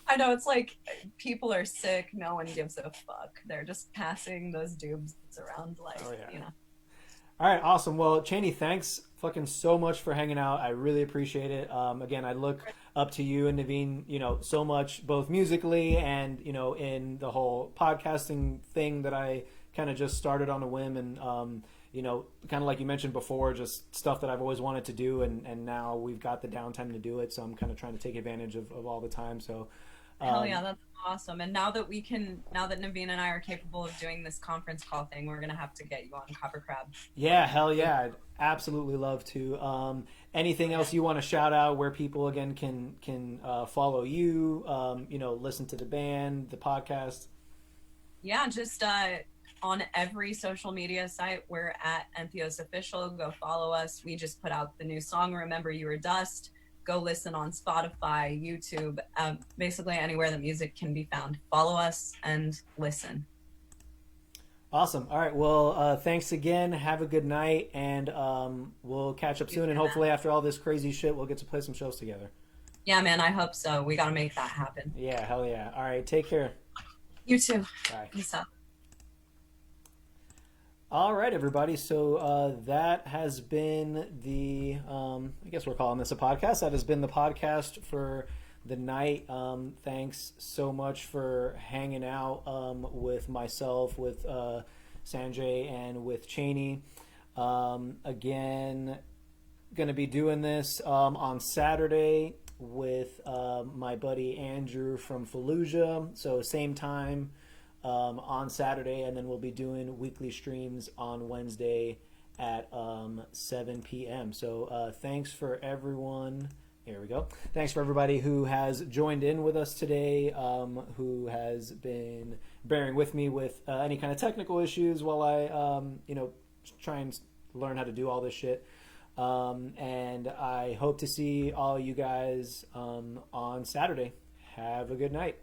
C: I know, it's like people are sick, no one gives a fuck. They're just passing those doobs around like, you know.
A: All right, awesome. Well, Chaney, thanks fucking so much for hanging out. I really appreciate it. Again, I look up to you and Naveen, you know, so much, both musically and, you know, in the whole podcasting thing that I kind of just started on a whim. And, you know, kind of like you mentioned before, just stuff that I've always wanted to do. And now we've got the downtime to do it. So I'm kind of trying to take advantage of all the time. So
C: hell yeah, that's awesome. And now that Naveen and I are capable of doing this conference call thing, we're gonna have to get you on KoperCrabb.
A: Yeah, hell yeah, I'd absolutely love to. Anything else you want to shout out where people again can follow you? You know, listen to the band, the podcast.
C: Yeah, just on every social media site, we're at Entheos Official. Go follow us. We just put out the new song, Remember You Were Dust. Go listen on Spotify, YouTube, basically anywhere that music can be found. Follow us and listen.
A: Awesome. All right. Well, thanks again. Have a good night, and we'll catch up soon. And hopefully, after all this crazy shit, we'll get to play some shows together.
C: Yeah, man. I hope so. We got to make that happen.
A: Yeah. Hell yeah. All right. Take care.
C: You too.
A: Bye.
C: Peace out.
A: All right, everybody. So that has been the, I guess we're calling this a podcast. That has been the podcast for the night. Thanks so much for hanging out with myself, with Sanjay, and with Chaney. Again, going to be doing this on Saturday with my buddy Andrew from Fallujah. So same time. On Saturday, and then we'll be doing weekly streams on Wednesday at 7 p.m. So thanks for everyone. Here we go. Thanks for everybody who has joined in with us today, who has been bearing with me with any kind of technical issues while I, you know, try and learn how to do all this shit. And I hope to see all you guys on Saturday. Have a good night.